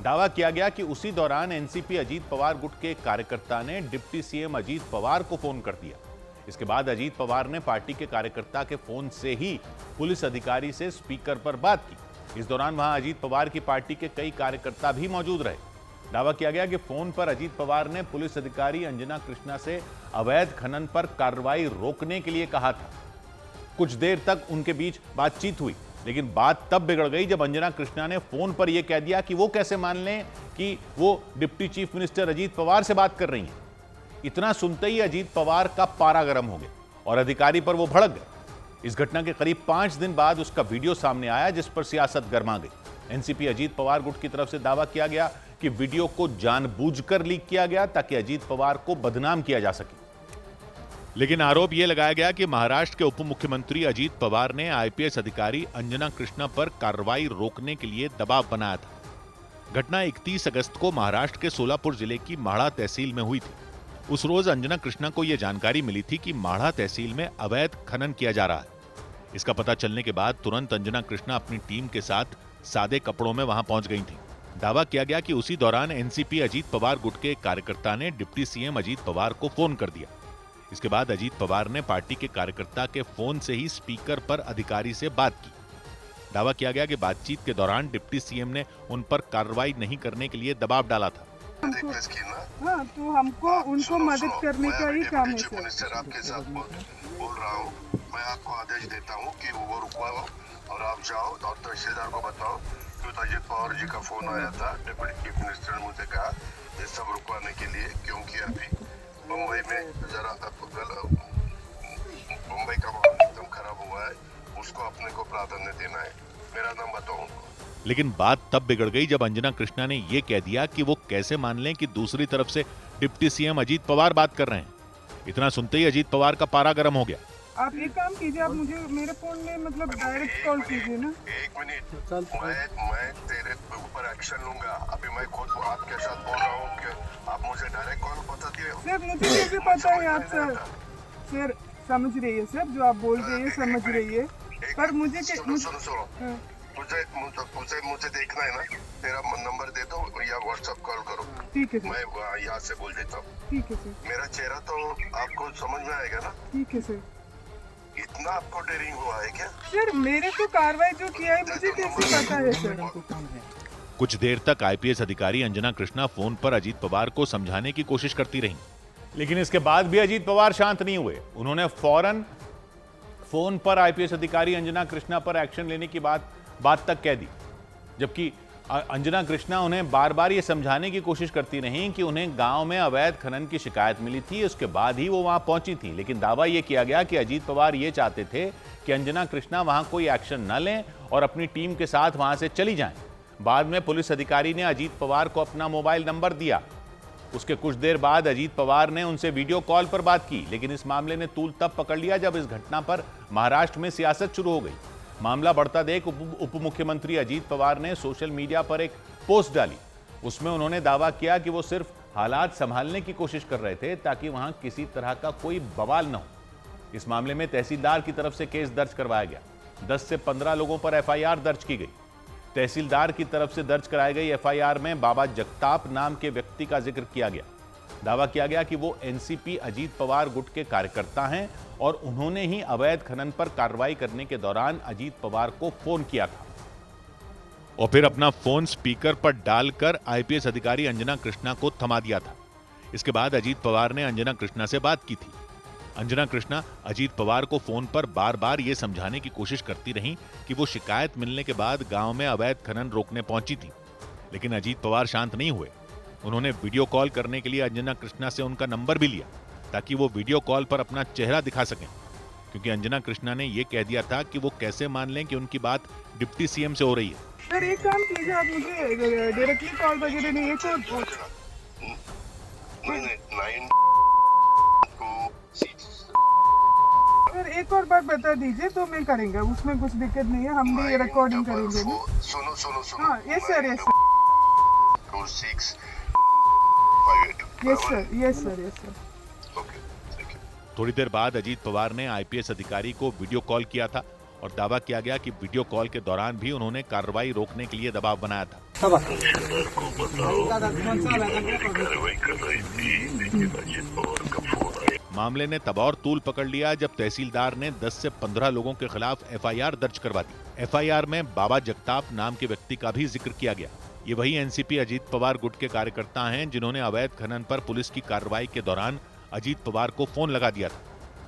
दावा किया गया कि उसी दौरान NCP अजीत पवार गुट के कार्यकर्ता ने डिप्टी CM अजीत पवार को फोन कर दिया। इसके बाद अजीत पवार ने पार्टी के कार्यकर्ता के फोन से ही पुलिस अधिकारी से स्पीकर पर बात की। इस दौरान वहां अजीत पवार की पार्टी के कई कार्यकर्ता भी मौजूद रहे। दावा किया गया कि फोन पर अजीत पवार ने पुलिस अधिकारी अंजना कृष्णा से अवैध खनन पर कार्रवाई रोकने के लिए कहा था। कुछ देर तक उनके बीच बातचीत हुई, लेकिन बात तब बिगड़ गई जब अंजना कृष्णा ने फोन पर यह कह दिया कि वो कैसे मान लें कि वो deputy chief minister Ajit Pawar से बात कर रही हैं। इतना सुनते ही अजीत पवार का पारा गर्म हो गया और अधिकारी पर वो भड़क गए। इस घटना के करीब 5 दिन बाद उसका वीडियो सामने आया, जिस पर सियासत गर्मा गई। एनसीपी अजीत पवार गुट की तरफ से दावा किया गया कि वीडियो को जानबूझकर लीक किया गया ताकि अजीत पवार को बदनाम किया जा सके। लेकिन आरोप यह लगाया गया कि महाराष्ट्र के उप मुख्यमंत्री अजीत पवार ने आईपीएस अधिकारी अंजना कृष्णा पर कार्रवाई रोकने के लिए दबाव बनाया था। घटना 31 अगस्त को महाराष्ट्र के सोलापुर जिले की माढ़ा तहसील में हुई थी। उस रोज अंजना कृष्णा को यह जानकारी मिली थी कि माढ़ा तहसील में अवैध खनन किया जा रहा है। इसका पता चलने के बाद तुरंत अंजना कृष्णा अपनी टीम के साथ सादे कपड़ों में वहां पहुंच गई थी। दावा किया गया कि उसी दौरान एनसीपी अजीत पवार गुट के एक कार्यकर्ता ने डिप्टी सीएम अजीत पवार को फोन कर दिया। इसके बाद अजीत पवार ने पार्टी के कार्यकर्ता के फोन से ही स्पीकर पर अधिकारी से बात की। दावा किया गया कि बातचीत के दौरान डिप्टी सीएम ने उन पर कार्रवाई नहीं करने के लिए दबाव डाला था। हाँ, तो हमको उनको मदद करने का ही काम है सर। आपके साथ बोल रहा हूँ, मैं आपको आदेश देता हूँ कि वो रुकवाओ और आप जाओ और तहसीलदार को बताओ कि अजीत पवार जी का फोन आया था। डिप्टी चीफ मिनिस्टर ने मुझे कहा ये सब रुकवाने के लिए, क्योंकि अभी मुंबई में जरा मुंबई का माहौल एकदम खराब हुआ है, उसको अपने को प्राधान्य देना है। मेरा नाम बताओ उनको। लेकिन बात तब बिगड़ गई जब अंजना कृष्णा ने यह कह दिया कि वो कैसे मान लें कि दूसरी तरफ से डिप्टी सीएम अजीत पवार बात कर रहे हैं। इतना सुनते ही अजीत पवार का पारा गर्म हो गया। आप एक काम कीजिए, आप मुझे मेरे फोन में मतलब डायरेक्ट कॉल कीजिए ना। एक मिनट, मैं तेरे ऊपर एक्शन लूंगा। अभी मैं खुद आपके साथ बोल रहा हूँ कि आप मुझे डायरेक्ट कॉल बता दिए। सर मुझे ये भी पता है आप सर समझ रही है सर, जो आप बोल रही है समझ रही है, पर मुझे मुझे देखना है ना, तेरा नंबर दे दो या व्हाट्सएप कॉल करो। ठीक है सर। मैं यहाँ से बोल देता हूँ। ठीक है सर। मेरा चेहरा तो आपको समझ में आएगा ना। ठीक है सर। इतना आपको डेयरिंग हुआ है क्या? सर मेरे तो कार्रवाई जो किया है मुझे कैसे पता है सर। कुछ देर तक आईपीएस अधिकारी अंजना कृष्णा फोन पर अजीत पवार को समझाने की कोशिश करती रहीं, लेकिन इसके बाद भी अजीत पवार शांत नहीं हुए। उन्होंने फौरन फोन पर आईपीएस अधिकारी अंजना कृष्णा पर एक्शन लेने की बात तक कह दी, जबकि अंजना कृष्णा उन्हें बार बार ये समझाने की कोशिश करती रहीं कि उन्हें गांव में अवैध खनन की शिकायत मिली थी, उसके बाद ही वो वहां पहुंची थी। लेकिन दावा यह किया गया कि अजीत पवार ये चाहते थे कि अंजना कृष्णा वहां कोई एक्शन न लें और अपनी टीम के साथ वहां से चली जाएं। बाद में पुलिस अधिकारी ने अजीत पवार को अपना मोबाइल नंबर दिया। उसके कुछ देर बाद अजीत पवार ने उनसे वीडियो कॉल पर बात की, लेकिन इस मामले ने तूल तब पकड़ लिया जब इस घटना पर महाराष्ट्र में सियासत शुरू हो गई। मामला बढ़ता देख उप मुख्यमंत्री अजीत पवार ने सोशल मीडिया पर एक पोस्ट डाली। उसमें उन्होंने दावा किया कि वो सिर्फ हालात संभालने की कोशिश कर रहे थे ताकि वहां किसी तरह का कोई बवाल न हो। इस मामले में तहसीलदार की तरफ से केस दर्ज करवाया गया। 10 से 15 लोगों पर एफआईआर दर्ज की गई। तहसीलदार की तरफ से दर्ज कराई गई एफआईआर में बाबा जगताप नाम के व्यक्ति का जिक्र किया गया। दावा किया गया कि वो एनसीपी अजीत पवार गुट के कार्यकर्ता हैं और उन्होंने ही अवैध खनन पर कार्रवाई करने के दौरान अजीत पवार को फोन किया था और फिर अपना फोन स्पीकर पर डालकर आईपीएस अधिकारी अंजना कृष्णा को थमा दिया था। इसके बाद अजीत पवार ने अंजना कृष्णा से बात की थी। अंजना कृष्णा अजीत पवार को फोन पर बार बार ये समझाने की कोशिश करती रहीं कि वो शिकायत मिलने के बाद गांव में अवैध खनन रोकने पहुंची थी, लेकिन अजीत पवार शांत नहीं हुए। उन्होंने वीडियो कॉल करने के लिए अंजना कृष्णा से उनका नंबर भी लिया ताकि वो वीडियो कॉल पर अपना चेहरा दिखा सकें, क्योंकि अंजना कृष्णा ने यह कह दिया था कि वो कैसे मान लें कि उनकी बात डिप्टी सीएम से हो रही है। सर एक काम कीजिए, आप मुझे डायरेक्टली कॉल वगैरह नहीं सर एक और बात बता दीजिए तो मैं करेंगे, उसमें कुछ दिक्कत नहीं है, हम भी रिकॉर्डिंग करेंगे। सुनो हाँ यस सर यस सर। थोड़ी देर बाद अजीत पवार ने आईपीएस अधिकारी को वीडियो कॉल किया था और दावा किया गया कि वीडियो कॉल के दौरान भी उन्होंने कार्रवाई रोकने के लिए दबाव बनाया था। मामले ने तब और तूल पकड़ लिया जब तहसीलदार ने 10 से 15 लोगों के खिलाफ एफआईआर दर्ज करवा दी। एफआईआर में बाबा जगताप नाम के व्यक्ति का भी जिक्र किया गया। ये वही एनसीपी अजीत पवार गुट के कार्यकर्ता हैं जिन्होंने अवैध खनन पर पुलिस की कार्रवाई के दौरान अजीत पवार को फोन लगा दिया था।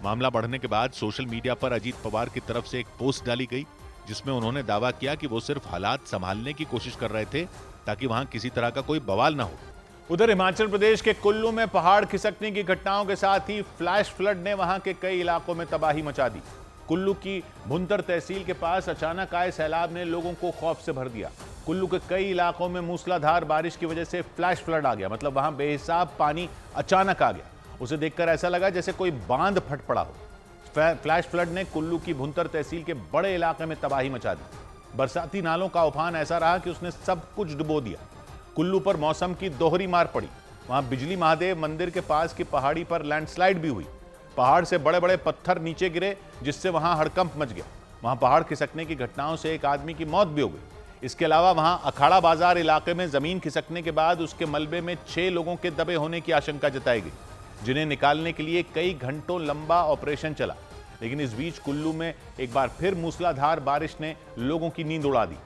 मामला बढ़ने के बाद सोशल मीडिया पर अजीत पवार की तरफ से एक पोस्ट डाली गई जिसमें उन्होंने दावा किया कि वो सिर्फ हालात संभालने की कोशिश कर रहे थे ताकि वहां किसी तरह का कोई बवाल न हो। उधर हिमाचल प्रदेश के कुल्लू में पहाड़ खिसकने की घटनाओं के साथ ही फ्लैश फ्लड ने वहां के कई इलाकों में तबाही मचा दी। कुल्लू की भुंतर तहसील के पास अचानक आए सैलाब ने लोगों को खौफ से भर दिया। कुल्लू के कई इलाकों में मूसलाधार बारिश की वजह से फ्लैश फ्लड आ गया, मतलब वहां बेहिसाब पानी अचानक आ गया। उसे देखकर ऐसा लगा जैसे कोई बांध फट पड़ा हो। फ्लैश फ्लड ने कुल्लू की भुंतर तहसील के बड़े इलाके में तबाही मचा दी। बरसाती नालों का उफान ऐसा रहा कि उसने सब कुछ डुबो दिया। कुल्लू पर मौसम की दोहरी मार पड़ी। वहां बिजली महादेव मंदिर के पास की पहाड़ी पर लैंडस्लाइड भी हुई। पहाड़ से बड़े बड़े पत्थर नीचे गिरे जिससे वहां हड़कंप मच गया। वहां पहाड़ खिसकने की घटनाओं से एक आदमी की मौत भी हो गई। इसके अलावा वहां अखाड़ा बाजार इलाके में जमीन खिसकने के बाद उसके मलबे में 6 लोगों के दबे होने की आशंका जताई गई, जिन्हें निकालने के लिए कई घंटों लंबा ऑपरेशन चला। लेकिन इस बीच कुल्लू में एक बार फिर मूसलाधार बारिश ने लोगों की नींद उड़ा दी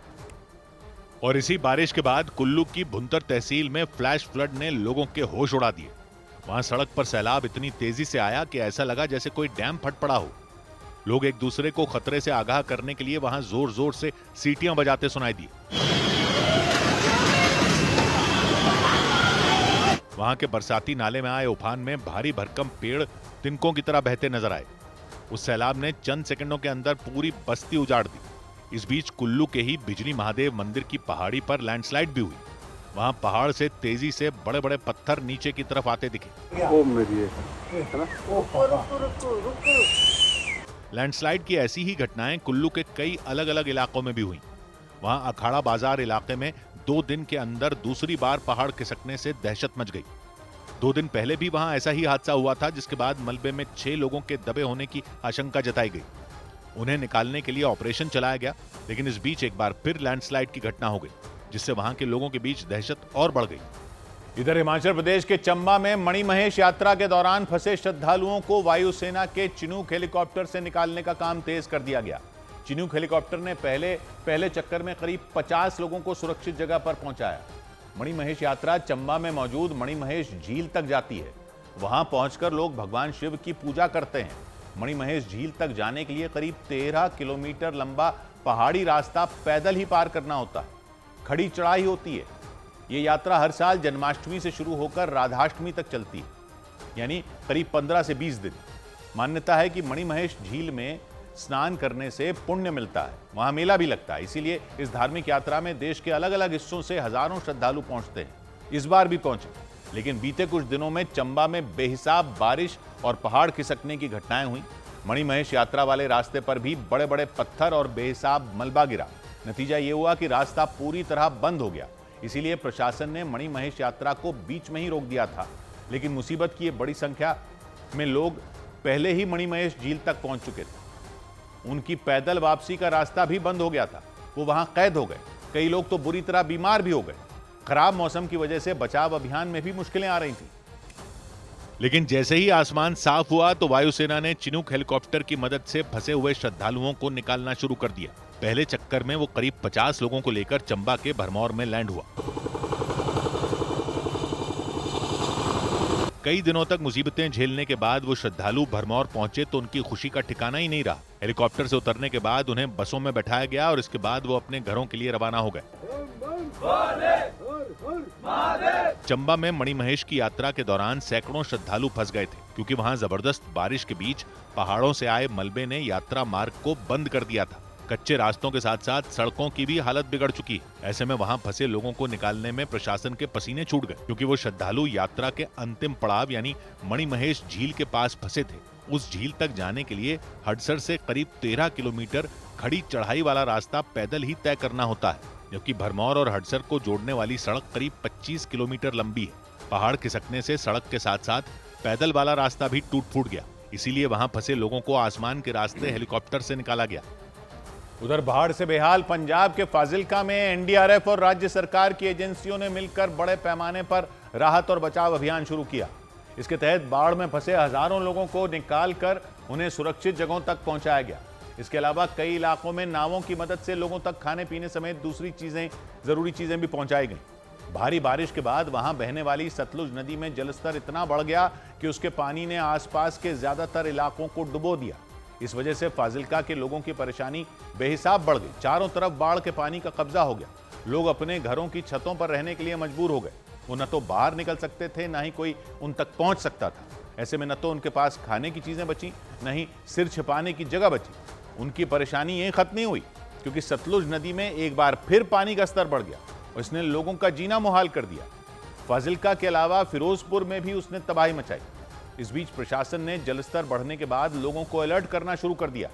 और इसी बारिश के बाद कुल्लू की भुंतर तहसील में फ्लैश फ्लड ने लोगों के होश उड़ा दिए। वहां सड़क पर सैलाब इतनी तेजी से आया कि ऐसा लगा जैसे कोई डैम फट पड़ा हो। लोग एक दूसरे को खतरे से आगाह करने के लिए वहां जोर जोर से सीटियां बजाते सुनाई दिए। वहां के बरसाती नाले में आए उफान में भारी भरकम पेड़ तिनकों की तरह बहते नजर आए। उस सैलाब ने चंद सेकंडों के अंदर पूरी बस्ती उजाड़ दी। इस बीच कुल्लू के ही बिजली महादेव मंदिर की पहाड़ी पर लैंडस्लाइड भी हुई। वहां पहाड़ से तेजी से बड़े बड़े पत्थर नीचे की तरफ आते दिखे। लैंडस्लाइड की ऐसी ही घटनाएं कुल्लू के कई अलग अलग इलाकों में भी हुई। वहां अखाड़ा बाजार इलाके में 2 दिन के अंदर दूसरी बार पहाड़ खिसकने से दहशत मच गई। 2 दिन पहले भी वहां ऐसा ही हादसा हुआ था, जिसके बाद मलबे में 6 लोगों के दबे होने की आशंका जताई गई। उन्हें निकालने के लिए ऑपरेशन चलाया गया, लेकिन इस बीच एक बार फिर लैंडस्लाइड की घटना हो गई, जिससे वहां के लोगों के बीच दहशत और बढ़ गई। इधर हिमाचल प्रदेश के चंबा में मणिमहेश यात्रा के दौरान फंसे श्रद्धालुओं को वायुसेना के चिनूक हेलीकॉप्टर से निकालने का काम तेज कर दिया गया। चिनूक हेलीकॉप्टर ने पहले चक्कर में करीब 50 लोगों को सुरक्षित जगह पर पहुंचाया। मणिमहेश यात्रा चंबा में मौजूद मणिमहेश झील तक जाती है। वहां पहुंचकर लोग भगवान शिव की पूजा करते हैं। मणिमहेश झील तक जाने के लिए करीब 13 किलोमीटर लंबा पहाड़ी रास्ता पैदल ही पार करना होता है। खड़ी चढ़ाई होती है। ये यात्रा हर साल जन्माष्टमी से शुरू होकर राधाष्टमी तक चलती है, यानी करीब 15 से 20 दिन। मान्यता है कि मणिमहेश झील में स्नान करने से पुण्य मिलता है। वहां मेला भी लगता है, इसीलिए इस धार्मिक यात्रा में देश के अलग अलग हिस्सों से हजारों श्रद्धालु पहुंचते हैं। इस बार भी पहुंचे, लेकिन बीते कुछ दिनों में चंबा में बेहिसाब बारिश और पहाड़ खिसकने की घटनाएं हुई। मणिमहेश यात्रा वाले रास्ते पर भी बड़े बड़े पत्थर और बेहिसाब मलबा गिरा। नतीजा ये हुआ कि रास्ता पूरी तरह बंद हो गया। इसीलिए प्रशासन ने मणिमहेश यात्रा को बीच में ही रोक दिया था। लेकिन मुसीबत की ये बड़ी संख्या में लोग पहले ही मणिमहेश झील तक पहुंच चुके थे। उनकी पैदल वापसी का रास्ता भी बंद हो गया था। वो वहां कैद हो गए। कई लोग तो बुरी तरह बीमार भी हो गए। खराब मौसम की वजह से बचाव अभियान में भी मुश्किलें आ रही थी। लेकिन जैसे ही आसमान साफ हुआ तो वायुसेना ने चिनूक हेलीकॉप्टर की मदद से फंसे हुए श्रद्धालुओं को निकालना शुरू कर दिया। पहले चक्कर में वो करीब 50 लोगों को लेकर चंबा के भरमौर में लैंड हुआ। कई दिनों तक मुसीबतें झेलने के बाद वो श्रद्धालु भरमौर पहुंचे तो उनकी खुशी का ठिकाना ही नहीं रहा। हेलीकॉप्टर से उतरने के बाद उन्हें बसों में बैठाया गया और इसके बाद वो अपने घरों के लिए रवाना हो गए। चंबा में मणिमहेश की यात्रा के दौरान सैकड़ों श्रद्धालु फंस गए थे, क्योंकि वहां जबरदस्त बारिश के बीच पहाड़ों से आए मलबे ने यात्रा मार्ग को बंद कर दिया था। कच्चे रास्तों के साथ साथ सड़कों की भी हालत बिगड़ चुकी है। ऐसे में वहां फंसे लोगों को निकालने में प्रशासन के पसीने छूट गए, क्योंकि वो श्रद्धालु यात्रा के अंतिम पड़ाव यानी मणिमहेश झील के पास फंसे थे। उस झील तक जाने के लिए हडसर से करीब 13 किलोमीटर खड़ी चढ़ाई वाला रास्ता पैदल ही तय करना होता है, जबकि भरमौर और हडसर को जोड़ने वाली सड़क करीब 25 किलोमीटर लंबी है। पहाड़ खिसकने से सड़क के साथ साथ पैदल वाला रास्ता भी टूट फूट गया। इसीलिए वहां फंसे लोगों को आसमान के रास्ते हेलीकॉप्टर से निकाला गया। उधर बाढ़ से बेहाल पंजाब के फाजिल्का में एनडीआरएफ और राज्य सरकार की एजेंसियों ने मिलकर बड़े पैमाने पर राहत और बचाव अभियान शुरू किया। इसके तहत बाढ़ में फंसे हजारों लोगों को निकालकर उन्हें सुरक्षित जगहों तक पहुंचाया गया। इसके अलावा कई इलाकों में नावों की मदद से लोगों तक खाने पीने समेत दूसरी जरूरी चीजें भी पहुंचाई गई। भारी बारिश के बाद वहां बहने वाली सतलुज नदी में जलस्तर इतना बढ़ गया कि उसके पानी ने आसपास के ज्यादातर इलाकों को डुबो दिया। इस वजह से फाजिल्का के लोगों की परेशानी बेहिसाब बढ़ गई। चारों तरफ बाढ़ के पानी का कब्जा हो गया। लोग अपने घरों की छतों पर रहने के लिए मजबूर हो गए। वो न तो बाहर निकल सकते थे, न ही कोई उन तक पहुंच सकता था। ऐसे में न तो उनके पास खाने की चीजें बची, न ही सिर छिपाने की जगह बची। उनकी परेशानी यही खत्म नहीं हुई, क्योंकि सतलुज नदी में एक बार फिर पानी का स्तर बढ़ गया और इसने लोगों का जीना मुहाल कर दिया। फाजिल्का के अलावा फिरोजपुर में भी उसने तबाही मचाई। इस बीच प्रशासन ने जलस्तर बढ़ने के बाद लोगों को अलर्ट करना शुरू कर दिया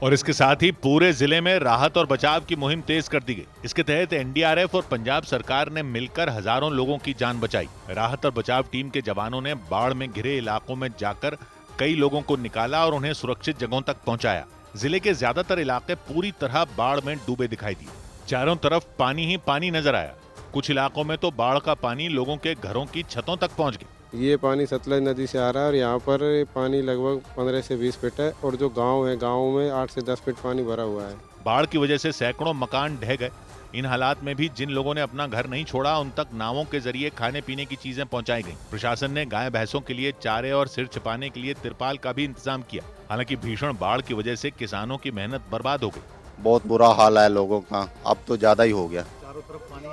और इसके साथ ही पूरे जिले में राहत और बचाव की मुहिम तेज कर दी गई। इसके तहत एनडीआरएफ और पंजाब सरकार ने मिलकर हजारों लोगों की जान बचाई। राहत और बचाव टीम के जवानों ने बाढ़ में घिरे इलाकों में जाकर कई लोगों को निकाला और उन्हें सुरक्षित जगहों तक पहुंचाया। जिले के ज्यादातर इलाके पूरी तरह बाढ़ में डूबे दिखाई दिए। चारों तरफ पानी ही पानी नजर आया। कुछ इलाकों में तो बाढ़ का पानी लोगों के घरों की छतों तक पहुंच गया। ये पानी सतलज नदी से आ रहा है और यहाँ पर पानी लगभग 15 से 20 फीट है और जो गांव है, गांव में 8 से 10 फीट पानी भरा हुआ है। बाढ़ की वजह से सैकड़ों मकान ढह गए। इन हालात में भी जिन लोगों ने अपना घर नहीं छोड़ा, उन तक नावों के जरिए खाने पीने की चीजें पहुंचाई गईं। प्रशासन ने गाय भैंसों के लिए चारे और सिर छिपाने के लिए तिरपाल का भी इंतजाम किया। हालांकि भीषण बाढ़ की वजह से किसानों की मेहनत बर्बाद हो गई। बहुत बुरा हाल है लोगों का, अब तो ज्यादा ही हो गया। चारों तरफ पानी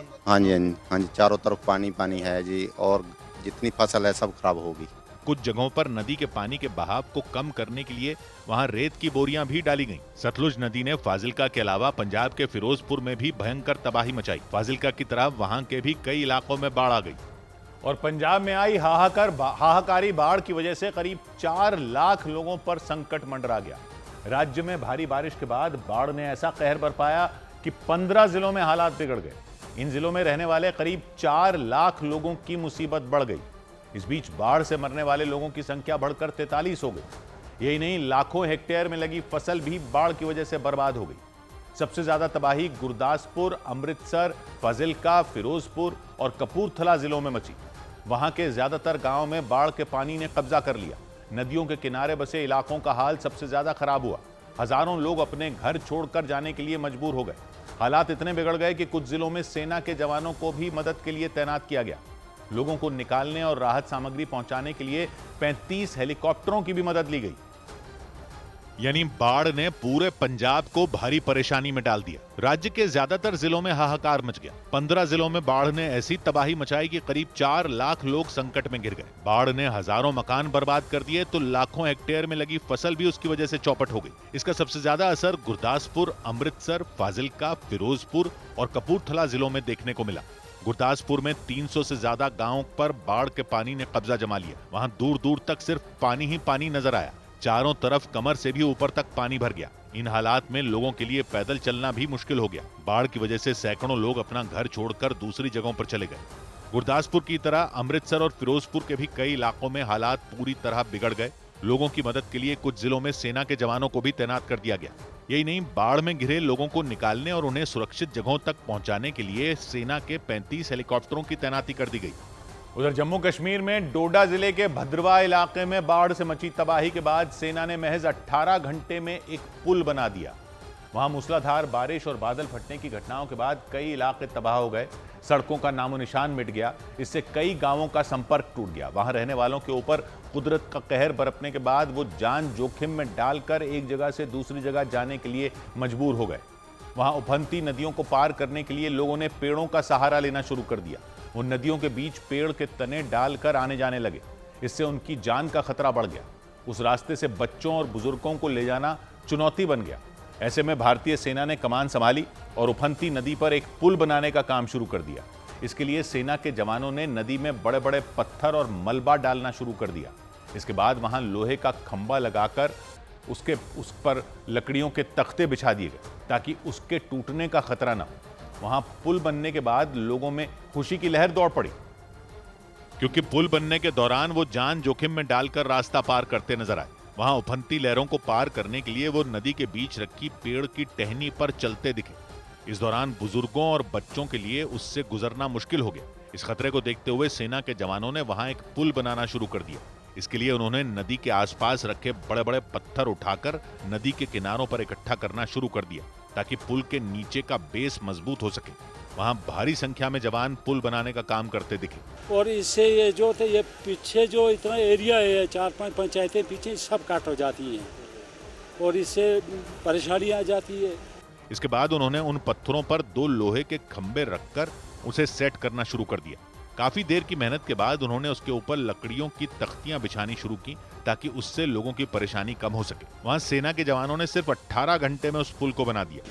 है। हाँ जी, चारों तरफ पानी पानी है जी, और जितनी फसल है सब खराब होगी। कुछ जगहों पर नदी के पानी के बहाव को कम करने के लिए वहां रेत की बोरियां भी डाली गईं। सतलुज नदी ने फाजिल्का के अलावा पंजाब के फिरोजपुर में भी भयंकर तबाही मचाई। फाजिल्का की तरह वहां के भी कई इलाकों में बाढ़ आ गई और पंजाब में आई हाहाकारी बाढ़ की वजह से करीब 4 लाख लोगों पर संकट मंडरा गया। राज्य में भारी बारिश के बाद बाढ़ ने ऐसा कहर बरपाया कि 15 जिलों में हालात बिगड़ गए। इन जिलों में रहने वाले करीब 4 लाख लोगों की मुसीबत बढ़ गई। इस बीच बाढ़ से मरने वाले लोगों की संख्या बढ़कर 43 हो गई। यही नहीं, लाखों हेक्टेयर में लगी फसल भी बाढ़ की वजह से बर्बाद हो गई। सबसे ज्यादा तबाही गुरदासपुर, अमृतसर, फाजिल्का, फिरोजपुर और कपूरथला जिलों में मची। वहां के ज्यादातर गांवों में बाढ़ के पानी ने कब्जा कर लिया। नदियों के किनारे बसे इलाकों का हाल सबसे ज्यादा खराब हुआ। हजारों लोग अपने घर छोड़कर जाने के लिए मजबूर हो गए। हालात इतने बिगड़ गए कि कुछ जिलों में सेना के जवानों को भी मदद के लिए तैनात किया गया। लोगों को निकालने और राहत सामग्री पहुंचाने के लिए 35 हेलीकॉप्टरों की भी मदद ली गई। यानी बाढ़ ने पूरे पंजाब को भारी परेशानी में डाल दिया। राज्य के ज्यादातर जिलों में हाहाकार मच गया। 15 जिलों में बाढ़ ने ऐसी तबाही मचाई कि करीब 4 लाख लोग संकट में गिर गए। बाढ़ ने हजारों मकान बर्बाद कर दिए तो लाखों हेक्टेयर में लगी फसल भी उसकी वजह से चौपट हो गई। इसका सबसे ज्यादा असर गुरदासपुर, अमृतसर, फाजिल्का, फिरोजपुर और कपूरथला जिलों में देखने को मिला। गुरदासपुर में 300 से ज्यादा गांवों पर बाढ़ के पानी ने कब्जा जमा लिया। वहां दूर दूर तक सिर्फ पानी ही पानी नजर आया। चारों तरफ कमर से भी ऊपर तक पानी भर गया। इन हालात में लोगों के लिए पैदल चलना भी मुश्किल हो गया। बाढ़ की वजह से सैकड़ों लोग अपना घर छोड़कर दूसरी जगहों पर चले गए। गुरदासपुर की तरह अमृतसर और फिरोजपुर के भी कई इलाकों में हालात पूरी तरह बिगड़ गए। लोगों की मदद के लिए कुछ जिलों में सेना के जवानों को भी तैनात कर दिया गया। यही नहीं, बाढ़ में घिरे लोगों को निकालने और उन्हें सुरक्षित जगहों तक पहुंचाने के लिए सेना के 35 हेलीकॉप्टरों की तैनाती कर दी गई। उधर जम्मू कश्मीर में डोडा जिले के भद्रवा इलाके में बाढ़ से मची तबाही के बाद सेना ने महज 18 घंटे में एक पुल बना दिया। वहां मूसलाधार बारिश और बादल फटने की घटनाओं के बाद कई इलाके तबाह हो गए। सड़कों का नामो निशान मिट गया। इससे कई गांवों का संपर्क टूट गया। वहां रहने वालों के ऊपर कुदरत का कहर बरतने के बाद वो जान जोखिम में डालकर एक जगह से दूसरी जगह जाने के लिए मजबूर हो गए। वहां उफनती नदियों को पार करने के लिए लोगों ने पेड़ों का सहारा लेना शुरू कर दिया। उन नदियों के बीच पेड़ के तने डालकर आने जाने लगे। इससे उनकी जान का खतरा बढ़ गया। उस रास्ते से बच्चों और बुजुर्गों को ले जाना चुनौती बन गया। ऐसे में भारतीय सेना ने कमान संभाली और उफनती नदी पर एक पुल बनाने का काम शुरू कर दिया। इसके लिए सेना के जवानों ने नदी में बड़े बड़े पत्थर और मलबा डालना शुरू कर दिया। इसके बाद वहां लोहे का खंभा लगाकर उस पर लकड़ियों के तख्ते बिछा दिए गए ताकि उसके टूटने का खतरा न हो। वहां पुल बनने के बाद लोगों में खुशी की लहर दौड़ पड़ी, क्योंकि पुल बनने के दौरान वो जान जोखिम में डालकर रास्ता पार करते नजर आए। वहां उफनती लहरों को पार करने के लिए वो नदी के बीच रखी पेड़ की टहनी पर चलते दिखे। इस दौरान बुजुर्गों और बच्चों के लिए उससे गुजरना मुश्किल हो गया। इस खतरे को देखते हुए सेना के जवानों ने वहां एक पुल बनाना शुरू कर दिया। इसके लिए उन्होंने नदी के आसपास रखे बड़े बड़े पत्थर उठाकर नदी के किनारों पर इकट्ठा करना शुरू कर दिया ताकि पुल के नीचे का बेस मजबूत हो सके। वहां भारी संख्या में जवान पुल बनाने का काम करते दिखे। और इससे ये जो थे ये पीछे जो इतना एरिया है 4-5 पंचायतें पीछे सब काट हो जाती हैं और इससे परेशानी आ जाती है। इसके बाद उन्होंने उन पत्थरों पर 2 लोहे के खंबे रखकर उसे सेट करना शुरू कर दिया। काफी देर की मेहनत के बाद उन्होंने उसके ऊपर लकड़ियों की तख्तियां बिछानी शुरू की ताकि उससे लोगों की परेशानी कम हो सके। वहां सेना के जवानों ने सिर्फ 18 घंटे में उस पुल को बना दिया।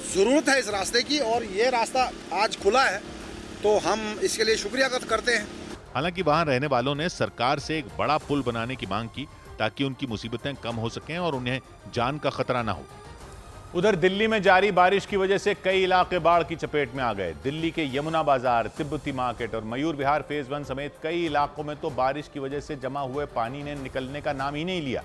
जरूरत है इस रास्ते की और ये रास्ता आज खुला है तो हम इसके लिए शुक्रिया करते हैं। हालांकि वहां रहने वालों ने सरकार से एक बड़ा पुल बनाने की मांग की ताकि उनकी मुसीबतें कम हो सकें और उन्हें जान का खतरा न हो। उधर दिल्ली में जारी बारिश की वजह से कई इलाके बाढ़ की चपेट में आ गए। दिल्ली के यमुना बाजार, तिब्बती मार्केट और मयूर विहार फेज 1 समेत कई इलाकों में तो बारिश की वजह से जमा हुए पानी ने निकलने का नाम ही नहीं लिया।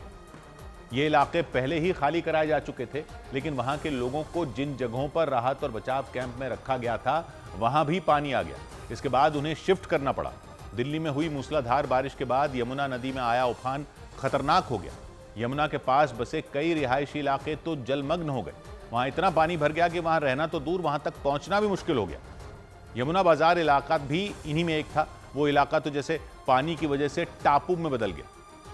ये इलाके पहले ही खाली कराए जा चुके थे, लेकिन वहां के लोगों को जिन जगहों पर राहत और बचाव कैंप में रखा गया था वहां भी पानी आ गया। इसके बाद उन्हें शिफ्ट करना पड़ा। दिल्ली में हुई मूसलाधार बारिश के बाद यमुना नदी में आया उफान खतरनाक हो गया। यमुना के पास बसे कई रिहायशी इलाके तो जलमग्न हो गए। वहां इतना पानी भर गया कि वहां रहना तो दूर, वहां तक पहुंचना भी मुश्किल हो गया। यमुना बाजार इलाका भी इन्हीं में एक था। वो इलाका तो जैसे पानी की वजह से टापू में बदल गया।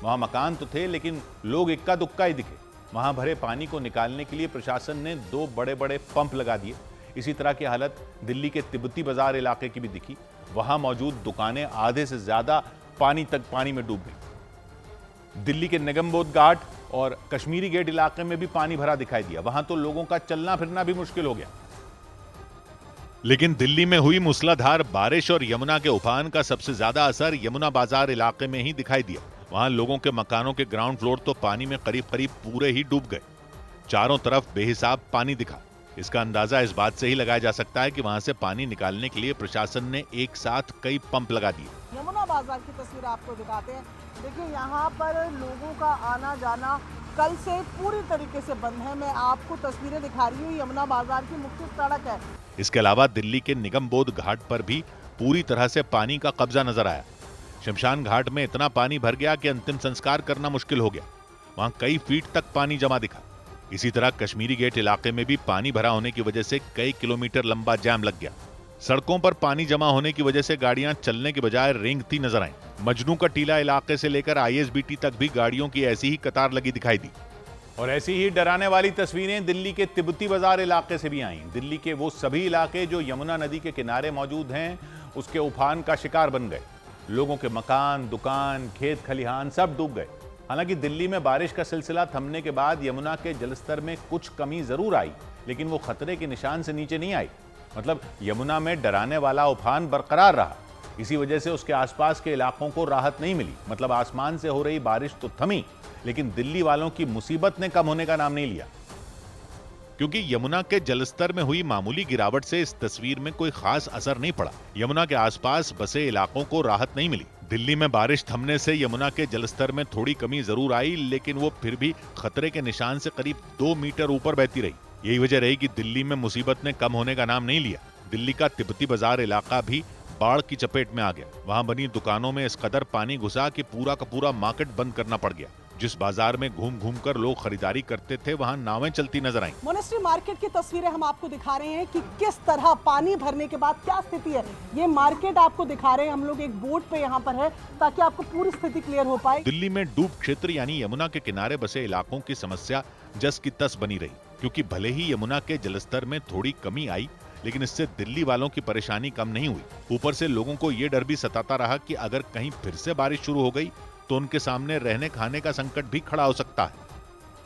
वहां मकान तो थे लेकिन लोग इक्का दुक्का ही दिखे। वहां भरे पानी को निकालने के लिए प्रशासन ने 2 बड़े बड़े पंप लगा दिए। इसी तरह की हालत दिल्ली के तिब्बती बाजार इलाके की भी दिखी। वहां मौजूद दुकानें आधे से ज्यादा पानी में डूब गई। दिल्ली के निगमबोध घाट और कश्मीरी गेट इलाके में भी पानी भरा दिखाई दिया। वहां तो लोगों का चलना फिरना भी मुश्किल हो गया। लेकिन दिल्ली में हुई मूसलाधार बारिश और यमुना के उफान का सबसे ज्यादा असर यमुना बाजार इलाके में ही दिखाई दिया। वहां लोगों के मकानों के ग्राउंड फ्लोर तो पानी में करीब करीब पूरे ही डूब गए। चारों तरफ बेहिसाब पानी दिखा। इसका अंदाजा इस बात से ही लगाया जा सकता है कि वहां से पानी निकालने के लिए प्रशासन ने एक साथ कई पंप लगा दिए। यमुना बाजार की तस्वीर आपको दिखाते हैं। देखिए यहाँ पर लोगों का आना जाना कल से पूरी तरीके से बंद है। मैं आपको तस्वीरें दिखा रही हूँ, यमुना बाजार की मुख्य सड़क है। इसके अलावा दिल्ली के निगमबोध घाट पर भी पूरी तरह से पानी का कब्जा नजर आया। शमशान घाट में इतना पानी भर गया कि अंतिम संस्कार करना मुश्किल हो गया। वहां कई फीट तक पानी जमा दिखा। इसी तरह कश्मीरी गेट इलाके में भी पानी भरा होने की वजह से कई किलोमीटर लंबा जाम लग गया। सड़कों पर पानी जमा होने की वजह से गाड़ियां चलने के बजाय रेंगती नजर आईं। मजनू का टीला इलाके से लेकर ISBT तक भी गाड़ियों की ऐसी ही कतार लगी दिखाई दी। और ऐसी ही डराने वाली तस्वीरें दिल्ली के तिब्बती बाजार इलाके से भी आईं। दिल्ली के वो सभी इलाके जो यमुना नदी के किनारे मौजूद हैं, उसके उफान का शिकार बन गए। लोगों के मकान, दुकान, खेत खलिहान सब डूब गए। हालांकि दिल्ली में बारिश का सिलसिला थमने के बाद यमुना के जलस्तर में कुछ कमी जरूर आई, लेकिन वो खतरे के निशान से नीचे नहीं आई। मतलब यमुना में डराने वाला उफान बरकरार रहा। इसी वजह से उसके आसपास के इलाकों को राहत नहीं मिली। मतलब आसमान से हो रही बारिश तो थमी, लेकिन दिल्ली वालों की मुसीबत ने कम होने का नाम नहीं लिया। क्योंकि यमुना के जलस्तर में हुई मामूली गिरावट से इस तस्वीर में कोई खास असर नहीं पड़ा। यमुना के आसपास बसे इलाकों को राहत नहीं मिली। दिल्ली में बारिश थमने से यमुना के जलस्तर में थोड़ी कमी जरूर आई, लेकिन वो फिर भी खतरे के निशान से करीब 2 मीटर ऊपर बहती रही। यही वजह रही कि दिल्ली में मुसीबत ने कम होने का नाम नहीं लिया। दिल्ली का तिब्बती बाजार इलाका भी बाढ़ की चपेट में आ गया। वहां बनी दुकानों में इस कदर पानी घुसा कि पूरा का पूरा मार्केट बंद करना पड़ गया। जिस बाजार में घूम घूम कर लोग खरीदारी करते थे, वहां नावें चलती नजर आईं। मोनेस्ट्री मार्केट की तस्वीरें हम आपको दिखा रहे हैं कि किस तरह पानी भरने के बाद क्या स्थिति है। ये मार्केट आपको दिखा रहे हैं हम लोग, एक बोट पे यहाँ पर है ताकि आपको पूरी स्थिति क्लियर हो पाए। दिल्ली में डूब क्षेत्र यानी यमुना के किनारे बसे इलाकों की समस्या जस की तस बनी रही, क्योंकि भले ही यमुना के जलस्तर में थोड़ी कमी आई, लेकिन इससे दिल्ली वालों की परेशानी कम नहीं हुई। ऊपर से लोगों को ये डर भी सताता रहा कि अगर कहीं फिर से बारिश शुरू हो गई तो उनके सामने रहने खाने का संकट भी खड़ा हो सकता है।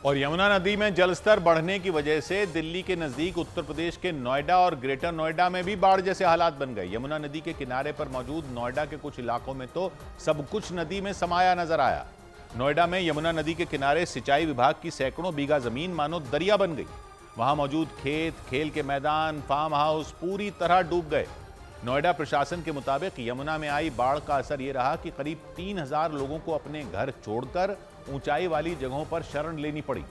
और यमुना नदी में जलस्तर बढ़ने की वजह से दिल्ली के नजदीक उत्तर प्रदेश के नोएडा और ग्रेटर नोएडा में भी बाढ़ जैसे हालात बन गए। यमुना नदी के किनारे पर मौजूद नोएडा के कुछ इलाकों में तो सब कुछ नदी में समाया नजर आया। नोएडा में यमुना नदी के किनारे सिंचाई विभाग की सैकड़ों बीघा जमीन मानो दरिया बन गई। वहां मौजूद खेत, खेल के मैदान, फार्म हाउस पूरी तरह डूब गए। नोएडा प्रशासन के मुताबिक यमुना में आई बाढ़ का असर ये रहा कि करीब 3000 लोगों को अपने घर छोड़कर ऊंचाई वाली जगहों पर शरण लेनी पड़ी।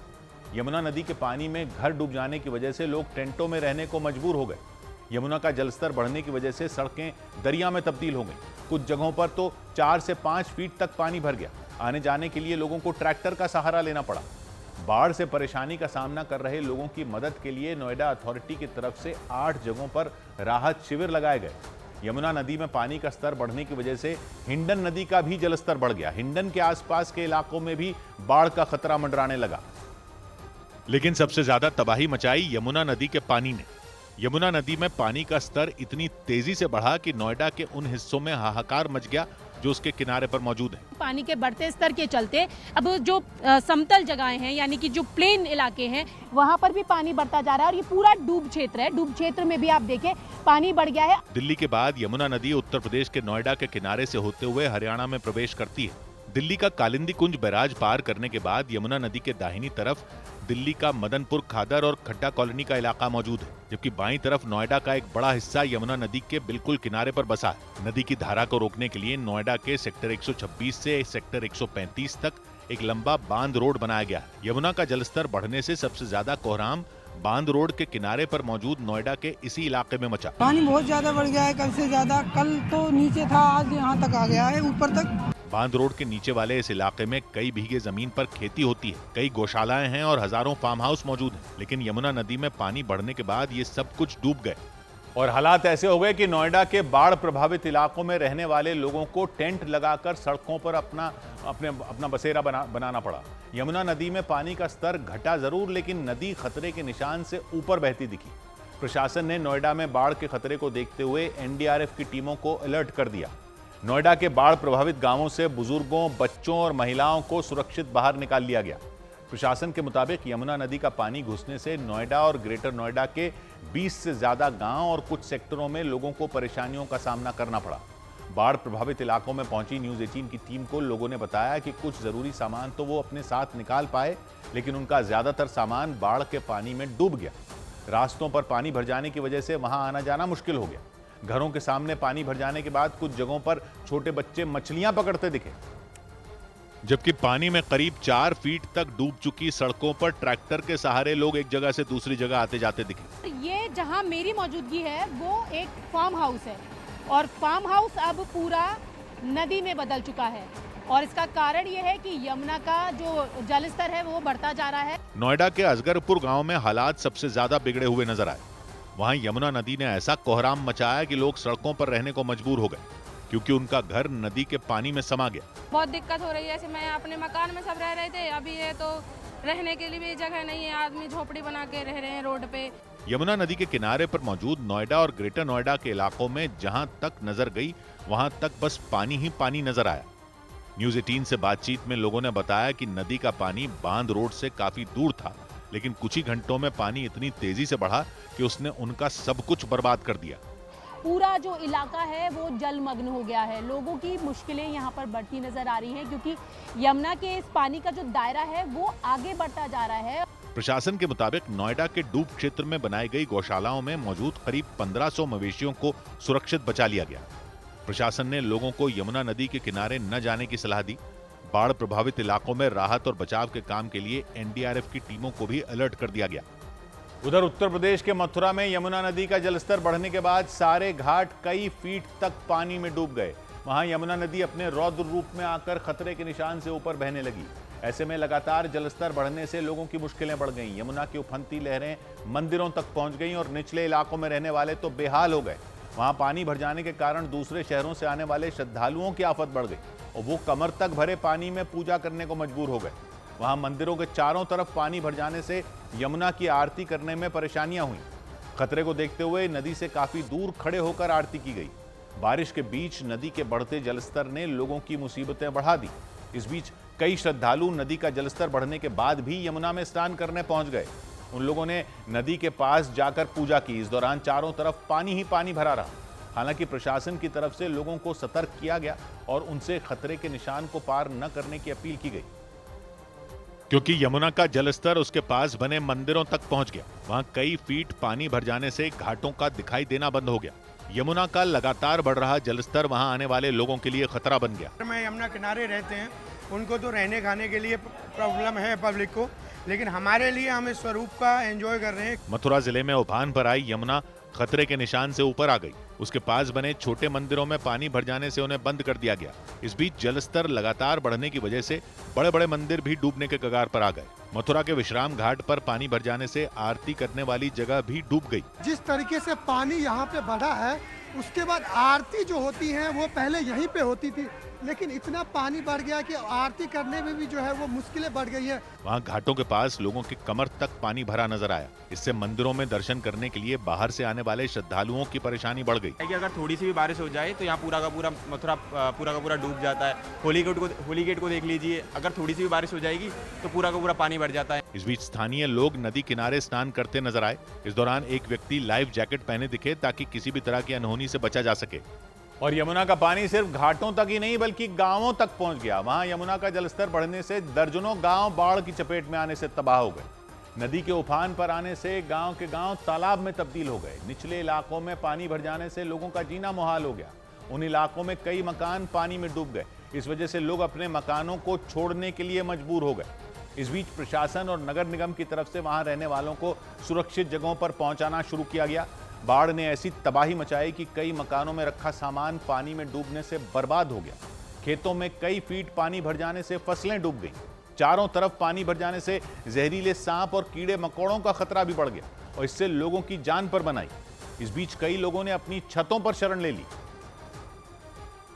यमुना नदी के पानी में घर डूब जाने की वजह से लोग टेंटों में रहने को मजबूर हो गए। यमुना का जलस्तर बढ़ने की वजह से सड़कें दरिया में तब्दील हो गई। कुछ जगहों पर तो 4 से 5 फीट तक पानी भर गया। आने जाने के लिए लोगों को ट्रैक्टर का सहारा लेना पड़ा। बाढ़ से परेशानी का सामना कर रहे लोगों की मदद के लिए नोएडा अथॉरिटी की तरफ से 8 जगहों पर राहत शिविर लगाए गए। यमुना नदी में पानी का स्तर बढ़ने की वजह से हिंडन नदी का भी जलस्तर बढ़ गया। हिंडन के आसपास के इलाकों में भी बाढ़ का खतरा मंडराने लगा। लेकिन सबसे ज्यादा तबाही मचाई यमुना नदी के पानी ने। यमुना नदी में पानी का स्तर इतनी तेजी से बढ़ा कि नोएडा के उन हिस्सों में हाहाकार मच गया जो उसके किनारे पर मौजूद है। पानी के बढ़ते स्तर के चलते अब जो समतल जगहें हैं यानी कि जो प्लेन इलाके हैं वहां पर भी पानी बढ़ता जा रहा है और ये पूरा डूब क्षेत्र है। डूब क्षेत्र में भी आप देखें पानी बढ़ गया है। दिल्ली के बाद यमुना नदी उत्तर प्रदेश के नोएडा के किनारे से होते हुए हरियाणा में प्रवेश करती है। दिल्ली का कालिंदी कुंज बैराज पार करने के बाद यमुना नदी के दाहिनी तरफ दिल्ली का मदनपुर खादर और खड्डा कॉलोनी का इलाका मौजूद है, जबकि बाईं तरफ नोएडा का एक बड़ा हिस्सा यमुना नदी के बिल्कुल किनारे पर बसा है। नदी की धारा को रोकने के लिए नोएडा के सेक्टर 126 से सेक्टर 135 तक एक लंबा बांध रोड बनाया गया है। यमुना का जलस्तर बढ़ने से सबसे ज्यादा कोहराम बांध रोड के किनारे पर मौजूद नोएडा के इसी इलाके में मचा। पानी बहुत ज्यादा बढ़ गया है, कल से ज्यादा। कल तो नीचे था, आज यहाँ तक आ गया है, ऊपर तक। बांध रोड के नीचे वाले इस इलाके में कई बीघे जमीन पर खेती होती है, कई गौशालाएं हैं और हजारों फार्म हाउस मौजूद हैं। लेकिन यमुना नदी में पानी बढ़ने के बाद ये सब कुछ डूब गए और हालात ऐसे हो गए कि नोएडा के बाढ़ प्रभावित इलाकों में रहने वाले लोगों को टेंट लगाकर सड़कों पर अपना बसेरा बनाना पड़ा। यमुना नदी में पानी का स्तर घटा जरूर, लेकिन नदी खतरे के निशान से ऊपर बहती दिखी। प्रशासन ने नोएडा में बाढ़ के खतरे को देखते हुए एनडीआरएफ की टीमों को अलर्ट कर दिया। नोएडा के बाढ़ प्रभावित गांवों से बुजुर्गों, बच्चों और महिलाओं को सुरक्षित बाहर निकाल लिया गया। प्रशासन के मुताबिक यमुना नदी का पानी घुसने से नोएडा और ग्रेटर नोएडा के 20 से ज्यादा गांव और कुछ सेक्टरों में लोगों को परेशानियों का सामना करना पड़ा। बाढ़ प्रभावित इलाकों में पहुंची न्यूज़ 18 की टीम को लोगों ने बताया कि कुछ जरूरी सामान तो वो अपने साथ निकाल पाए, लेकिन उनका ज्यादातर सामान बाढ़ के पानी में डूब गया। रास्तों पर पानी भर जाने की वजह से वहां आना जाना मुश्किल हो गया। घरों के सामने पानी भर जाने के बाद कुछ जगहों पर छोटे बच्चे मछलियां पकड़ते दिखे, जबकि पानी में करीब 4 फीट तक डूब चुकी सड़कों पर ट्रैक्टर के सहारे लोग एक जगह से दूसरी जगह आते जाते दिखे। ये जहां मेरी मौजूदगी है वो एक फार्म हाउस है और फार्म हाउस अब पूरा नदी में बदल चुका है और इसका कारण ये है कि यमुना का जो जलस्तर है वो बढ़ता जा रहा है। नोएडा के असगरपुर गांव में हालात सबसे ज्यादा बिगड़े हुए नजर आए। वहां यमुना नदी ने ऐसा कोहराम मचाया कि लोग सड़कों पर रहने को मजबूर हो गए, क्योंकि उनका घर नदी के पानी में समा गया। बहुत दिक्कत हो रही है। ऐसे मैं अपने मकान में सब रह रहे थे, अभी ये तो रहने के लिए भी जगह नहीं है, आदमी झोपड़ी बना के रह रहे हैं रोड पे। यमुना नदी के किनारे पर मौजूद नोएडा और ग्रेटर नोएडा के इलाकों में जहां तक नजर गई वहां तक बस पानी ही पानी नजर आया। न्यूज़ 18 से बातचीत में लोगों ने बताया कि नदी का पानी बांध रोड से काफी दूर था, लेकिन कुछ ही घंटों में पानी इतनी तेजी से बढ़ा कि उसने उनका सब कुछ बर्बाद कर दिया। पूरा जो इलाका है वो जलमग्न हो गया है। लोगों की मुश्किलें यहाँ पर बढ़ती नजर आ रही हैं क्योंकि यमुना के इस पानी का जो दायरा है वो आगे बढ़ता जा रहा है। प्रशासन के मुताबिक नोएडा के डूब क्षेत्र में बनाई गई गौशालाओं में मौजूद करीब 1500 मवेशियों को सुरक्षित बचा लिया गया। प्रशासन ने लोगों को यमुना नदी के किनारे न जाने की सलाह दी। बाढ़ प्रभावित इलाकों में राहत और बचाव के काम के लिए एनडीआरएफ की टीमों को भी अलर्ट कर दिया गया। उधर उत्तर प्रदेश के मथुरा में यमुना नदी का जलस्तर बढ़ने के बाद सारे घाट कई फीट तक पानी में डूब गए। वहां यमुना नदी अपने रौद्र रूप में आकर खतरे के निशान से ऊपर बहने लगी। ऐसे में लगातार जलस्तर बढ़ने से लोगों की मुश्किलें बढ़ गईं। यमुना की उफनती लहरें मंदिरों तक पहुंच गईं और निचले इलाकों में रहने वाले तो बेहाल हो गए। वहां पानी भर जाने के कारण दूसरे शहरों से आने वाले श्रद्धालुओं की आफत बढ़ गई और वो कमर तक भरे पानी में पूजा करने को मजबूर हो गए। वहां मंदिरों के चारों तरफ पानी भर जाने से यमुना की आरती करने में परेशानियां हुई। खतरे को देखते हुए नदी से काफी दूर खड़े होकर आरती की गई। बारिश के बीच नदी के बढ़ते जलस्तर ने लोगों की मुसीबतें बढ़ा दी। इस बीच कई श्रद्धालु नदी का जलस्तर बढ़ने के बाद भी यमुना में स्नान करने पहुंच गए। उन लोगों ने नदी के पास जाकर पूजा की। इस दौरान चारों तरफ पानी ही पानी भरा रहा। हालांकि प्रशासन की तरफ से लोगों को सतर्क किया गया और उनसे खतरे के निशान को पार न करने की अपील की गई, क्योंकि यमुना का जलस्तर उसके पास बने मंदिरों तक पहुंच गया। वहां कई फीट पानी भर जाने से घाटों का दिखाई देना बंद हो गया। यमुना का लगातार बढ़ रहा जलस्तर वहां आने वाले लोगों के लिए खतरा बन गया। में यमुना किनारे रहते हैं, उनको तो रहने खाने के लिए प्रॉब्लम है पब्लिक को, लेकिन हमारे लिए हम इस स्वरूप का एंजॉय कर रहे हैं। मथुरा जिले में उफान पर आई यमुना खतरे के निशान से ऊपर आ गई। उसके पास बने छोटे मंदिरों में पानी भर जाने से उन्हें बंद कर दिया गया। इस बीच जलस्तर लगातार बढ़ने की वजह से बड़े बड़े मंदिर भी डूबने के कगार पर आ गए। मथुरा के विश्राम घाट पर पानी भर जाने से आरती करने वाली जगह भी डूब गई। जिस तरीके से पानी यहाँ पे बढ़ा है, उसके बाद आरती जो होती है वो पहले यहीं पे होती थी, लेकिन इतना पानी बढ़ गया कि आरती करने में भी जो है वो मुश्किलें बढ़ गई है। वहाँ घाटों के पास लोगों के कमर तक पानी भरा नजर आया। इससे मंदिरों में दर्शन करने के लिए बाहर से आने वाले श्रद्धालुओं की परेशानी बढ़ गई। कि अगर थोड़ी सी भी बारिश हो जाए तो यहाँ पूरा का पूरा मथुरा पूरा का पूरा डूब जाता है। होली गेट को देख लीजिए, अगर थोड़ी सी भी बारिश हो जाएगी तो पूरा का पूरा पानी भर जाता है। इस बीच स्थानीय लोग नदी किनारे स्नान करते नजर आए। इस दौरान एक व्यक्ति लाइफ जैकेट पहने दिखे ताकि किसी भी तरह की अनहोनी से बचा जा सके। और यमुना का पानी सिर्फ घाटों तक ही नहीं बल्कि गांवों तक पहुंच गया। वहां यमुना का जलस्तर बढ़ने से दर्जनों गांव बाढ़ की चपेट में आने से तबाह हो गए। नदी के उफान पर आने से गांव के गांव तालाब में तब्दील हो गए। निचले इलाकों में पानी भर जाने से लोगों का जीना मुहाल हो गया। उन इलाकों में कई मकान पानी में डूब गए। इस वजह से लोग अपने मकानों को छोड़ने के लिए मजबूर हो गए। इस बीच प्रशासन और नगर निगम की तरफ से वहां रहने वालों को सुरक्षित जगहों पर पहुंचाना शुरू किया गया। बाढ़ ने ऐसी तबाही मचाई कि कई मकानों में रखा सामान पानी में डूबने से बर्बाद हो गया। खेतों में कई फीट पानी भर जाने से फसलें डूब गईं। चारों तरफ पानी भर जाने से जहरीले सांप और कीड़े मकोड़ों का खतरा भी बढ़ गया और इससे लोगों की जान पर बनाई। इस बीच कई लोगों ने अपनी छतों पर शरण ले ली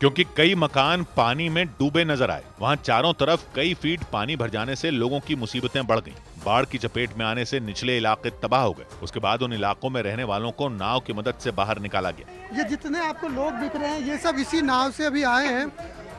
क्योंकि कई मकान पानी में डूबे नजर आए। वहां चारों तरफ कई फीट पानी भर जाने से लोगों की मुसीबतें बढ़ गईं। बाढ़ की चपेट में आने से निचले इलाके तबाह हो गए। उसके बाद उन इलाकों में रहने वालों को नाव की मदद से बाहर निकाला गया। ये जितने आपको लोग दिख रहे हैं ये सब इसी नाव से अभी आए हैं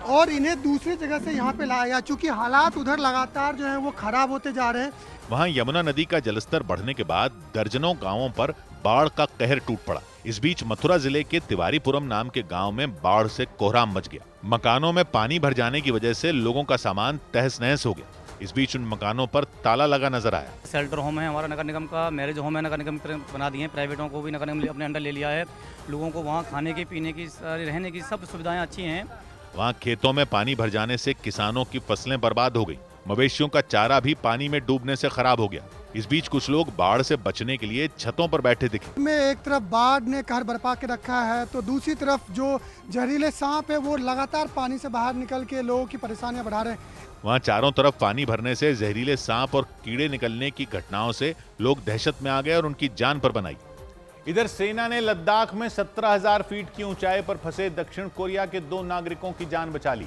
और इन्हें दूसरी जगह से यहाँ पे लाया गया, चूंकि हालात उधर लगातार जो है वो खराब होते जा रहे हैं। वहाँ यमुना नदी का जलस्तर बढ़ने के बाद दर्जनों गाँवों पर बाढ़ का कहर टूट पड़ा। इस बीच मथुरा जिले के तिवारीपुरम नाम के गांव में बाढ़ से कोहराम मच गया। मकानों में पानी भर जाने की वजह से लोगों का सामान तहस नहस हो गया। इस बीच उन मकानों पर ताला लगा नजर आया। शेल्टर होम है हमारा नगर निगम का, मैरिज होम है नगर निगम बना दिए हैं, प्राइवेटों को भी नगर निगम अपने अंडर ले लिया है। लोगों को वहाँ खाने की, पीने की, रहने की सब सुविधाएं अच्छी हैं। वहाँ खेतों में पानी भर जाने से किसानों की फसलें बर्बाद हो गई। मवेशियों का चारा भी पानी में डूबने से खराब हो गया। इस बीच कुछ लोग बाढ़ से बचने के लिए छतों पर बैठे दिखे। में एक तरफ बाढ़ ने कहर बरपा के रखा है तो दूसरी तरफ जो जहरीले सांप है वो लगातार पानी से बाहर निकल के लोगों की परेशानियां बढ़ा रहे हैं। वहाँ चारों तरफ पानी भरने से जहरीले सांप और कीड़े निकलने की घटनाओं से लोग दहशत में आ गए और उनकी जान पर बनाई। इधर सेना ने लद्दाख में 17,000 फीट की ऊंचाई पर फंसे दक्षिण कोरिया के 2 नागरिकों की जान बचा ली।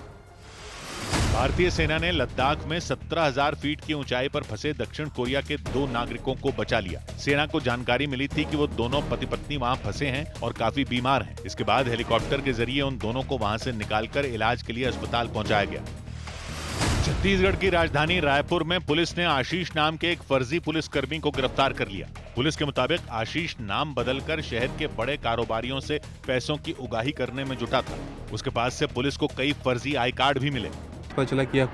भारतीय सेना ने लद्दाख में 17,000 फीट की ऊंचाई पर फंसे दक्षिण कोरिया के 2 नागरिकों को बचा लिया। सेना को जानकारी मिली थी कि वो दोनों पति पत्नी वहां फंसे हैं और काफी बीमार हैं। इसके बाद हेलीकॉप्टर के जरिए उन दोनों को वहां से निकालकर इलाज के लिए अस्पताल पहुंचाया गया। छत्तीसगढ़ की राजधानी रायपुर में पुलिस ने आशीष नाम के एक फर्जी पुलिसकर्मी को गिरफ्तार कर लिया। पुलिस के मुताबिक आशीष नाम बदलकर शहर के बड़े कारोबारियों से पैसों की उगाही करने में जुटा था। उसके पास से पुलिस को कई फर्जी आई कार्ड भी मिले। पता चला कि यह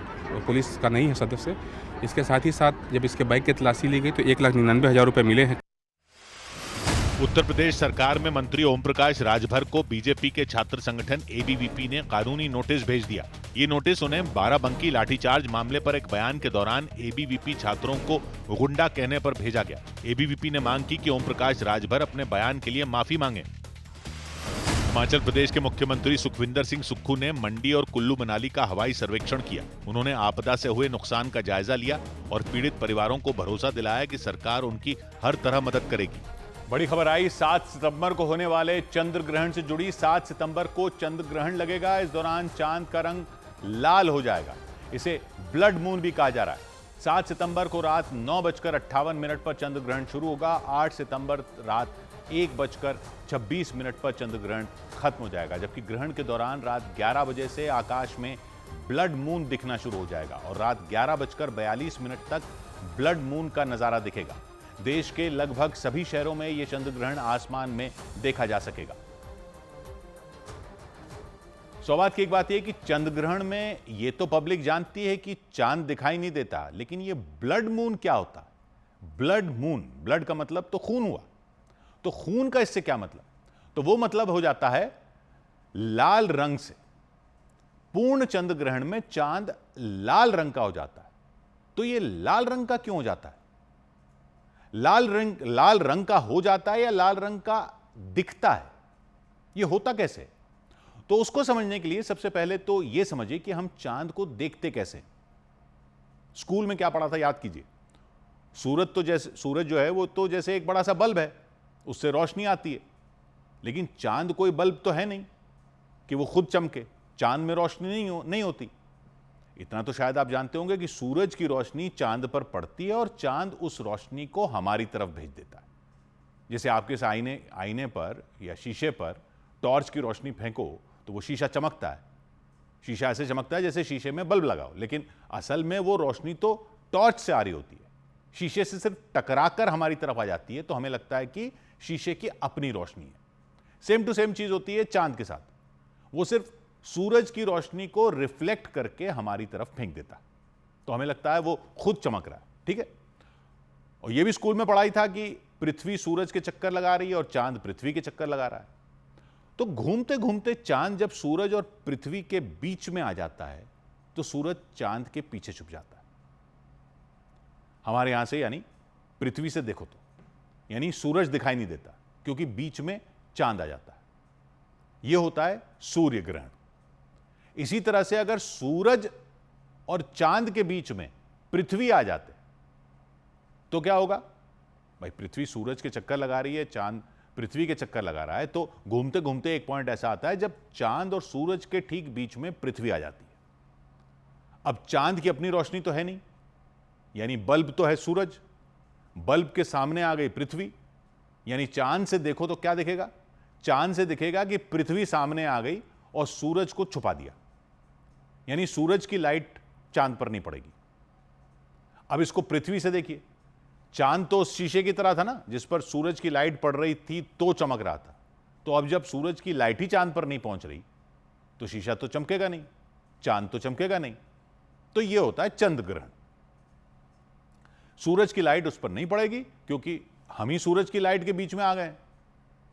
पुलिस का नहीं है सदस्य। इसके साथ ही साथ जब इसके बाइक की तलाशी ली गई तो 1,99,000 रुपए मिले हैं। उत्तर प्रदेश सरकार में मंत्री ओम प्रकाश राजभर को बीजेपी के छात्र संगठन एबीवीपी ने कानूनी नोटिस भेज दिया। ये नोटिस उन्हें बाराबंकी लाठीचार्ज मामले पर एक बयान के दौरान एबीवीपी छात्रों को गुंडा कहने पर भेजा गया। एबीवीपी ने मांग की कि ओम प्रकाश राजभर अपने बयान के लिए माफी मांगे। हिमाचल प्रदेश के मुख्यमंत्री सुखविंदर सिंह सुक्खू ने मंडी और कुल्लू मनाली का हवाई सर्वेक्षण किया। उन्होंने आपदा से हुए नुकसान का जायजा लिया और पीड़ित परिवारों को भरोसा दिलाया कि सरकार उनकी हर तरह मदद करेगी। बड़ी खबर आई 7 सितंबर को होने वाले चंद्र ग्रहण से जुड़ी। 7 सितंबर को चंद्र ग्रहण लगेगा। इस दौरान चांद का रंग लाल हो जाएगा। इसे ब्लड मून भी कहा जा रहा है। 7 सितंबर को रात 9:58 पर चंद्र ग्रहण शुरू होगा। 8 सितंबर रात 1:26 पर चंद्र ग्रहण खत्म हो जाएगा, जबकि ग्रहण के दौरान रात 11 बजे से आकाश में ब्लड मून दिखना शुरू हो जाएगा और रात 11:42 तक ब्लड मून का नजारा दिखेगा। देश के लगभग सभी शहरों में यह चंद्र ग्रहण आसमान में देखा जा सकेगा। सौभाग्य की एक बात यह कि चंद्र ग्रहण में यह तो पब्लिक जानती है कि चांद दिखाई नहीं देता, लेकिन यह ब्लड मून क्या होता है? ब्लड मून, ब्लड का मतलब तो खून हुआ, तो खून का इससे क्या मतलब? तो वो मतलब हो जाता है लाल रंग से। पूर्ण चंद्र ग्रहण में चांद लाल रंग का हो जाता है। तो ये लाल रंग का क्यों हो जाता है? लाल रंग का हो जाता है या लाल रंग का दिखता है, ये होता कैसे? तो उसको समझने के लिए सबसे पहले तो यह समझिए कि हम चांद को देखते कैसे। स्कूल में क्या पढ़ा था, याद कीजिए। सूरज जो है वो तो जैसे एक बड़ा सा बल्ब है, उससे रोशनी आती है, लेकिन चांद कोई बल्ब तो है नहीं कि वो खुद चमके। चांद में रोशनी नहीं होती। इतना तो शायद आप जानते होंगे कि सूरज की रोशनी चांद पर पड़ती है और चांद उस रोशनी को हमारी तरफ भेज देता है। जैसे आपके इस आईने पर या शीशे पर टॉर्च की रोशनी फेंको तो वो शीशा चमकता है। शीशा ऐसे चमकता है जैसे शीशे में बल्ब लगाओ, लेकिन असल में वो रोशनी तो टॉर्च से आ रही होती है, शीशे से सिर्फ टकराकर हमारी तरफ आ जाती है, तो हमें लगता है कि शीशे की अपनी रोशनी है। सेम टू सेम चीज होती है चांद के साथ। वो सिर्फ सूरज की रोशनी को रिफ्लेक्ट करके हमारी तरफ फेंक देता है, तो हमें लगता है वो खुद चमक रहा है। ठीक है, और ये भी स्कूल में पढ़ाई था कि पृथ्वी सूरज के चक्कर लगा रही है और चांद पृथ्वी के चक्कर लगा रहा है। तो घूमते घूमते चांद जब सूरज और पृथ्वी के बीच में आ जाता है तो सूरज चांद के पीछे छुप जाता है। हमारे यहां से यानी पृथ्वी से देखो तो यानी सूरज दिखाई नहीं देता क्योंकि बीच में चांद आ जाता है। यह होता है सूर्य ग्रहण। इसी तरह से अगर सूरज और चांद के बीच में पृथ्वी आ जाते तो क्या होगा भाई? पृथ्वी सूरज के चक्कर लगा रही है, चांद पृथ्वी के चक्कर लगा रहा है, तो घूमते घूमते एक पॉइंट ऐसा आता है जब चांद और सूरज के ठीक बीच में पृथ्वी आ जाती है। अब चांद की अपनी रोशनी तो है नहीं, यानी बल्ब तो है सूरज, बल्ब के सामने आ गई पृथ्वी, यानी चांद से देखो तो क्या दिखेगा? चांद से दिखेगा कि पृथ्वी सामने आ गई और सूरज को छुपा दिया, यानी सूरज की लाइट चांद पर नहीं पड़ेगी। अब इसको पृथ्वी से देखिए, चांद तो उस शीशे की तरह था ना जिस पर सूरज की लाइट पड़ रही थी तो चमक रहा था। तो अब जब सूरज की लाइट ही चांद पर नहीं पहुंच रही तो शीशा तो चमकेगा नहीं, चांद तो चमकेगा नहीं। तो यह होता है चंद्र ग्रहण। सूरज की लाइट उस पर नहीं पड़ेगी क्योंकि हम ही सूरज की लाइट के बीच में आ गए,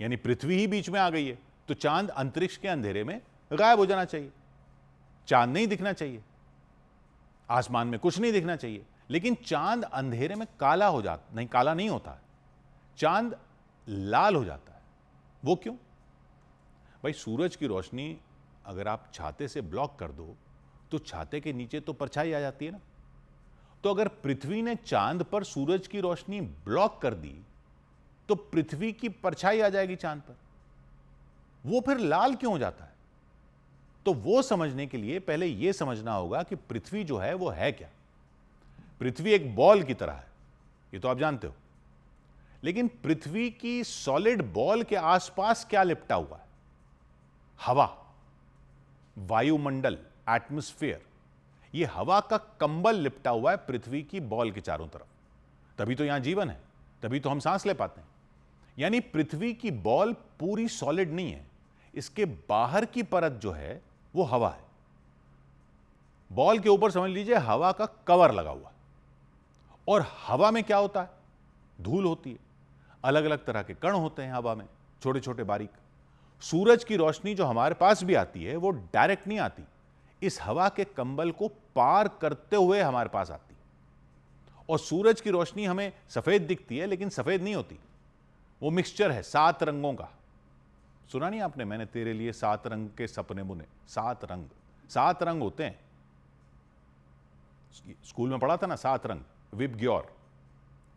यानी पृथ्वी ही बीच में आ गई है। तो चांद अंतरिक्ष के अंधेरे में गायब हो जाना चाहिए, चांद नहीं दिखना चाहिए, आसमान में कुछ नहीं दिखना चाहिए। लेकिन चांद अंधेरे में काला हो जाता नहीं, काला नहीं होता है, चांद लाल हो जाता है। वो क्यों भाई? सूरज की रोशनी अगर आप छाते से ब्लॉक कर दो तो छाते के नीचे तो परछाई आ जाती है ना। तो अगर पृथ्वी ने चांद पर सूरज की रोशनी ब्लॉक कर दी तो पृथ्वी की परछाई आ जाएगी चांद पर। वो फिर लाल क्यों हो जाता है? तो वो समझने के लिए पहले यह समझना होगा कि पृथ्वी जो है वो है क्या। पृथ्वी एक बॉल की तरह है, ये तो आप जानते हो, लेकिन पृथ्वी की सॉलिड बॉल के आसपास क्या लिपटा हुआ है? हवा, वायुमंडल, एटमॉस्फेयर। ये हवा का कंबल लिपटा हुआ है पृथ्वी की बॉल के चारों तरफ। तभी तो यहां जीवन है, तभी तो हम सांस ले पाते हैं। यानी पृथ्वी की बॉल पूरी सॉलिड नहीं है, इसके बाहर की परत जो है वो हवा है। बॉल के ऊपर समझ लीजिए हवा का कवर लगा हुआ, और हवा में क्या होता है? धूल होती है, अलग अलग तरह के कण होते हैं हवा में, छोटे छोटे बारीक। सूरज की रोशनी जो हमारे पास भी आती है वो डायरेक्ट नहीं आती, इस हवा के कंबल को पार करते हुए हमारे पास आती है। और सूरज की रोशनी हमें सफेद दिखती है, लेकिन सफेद नहीं होती, वो मिक्सचर है 7 रंगों का। सुना नहीं आपने, मैंने तेरे लिए 7 रंग के सपने बुने। 7 रंग, 7 रंग होते हैं। स्कूल में पढ़ा था ना 7 रंग। विबग्योर,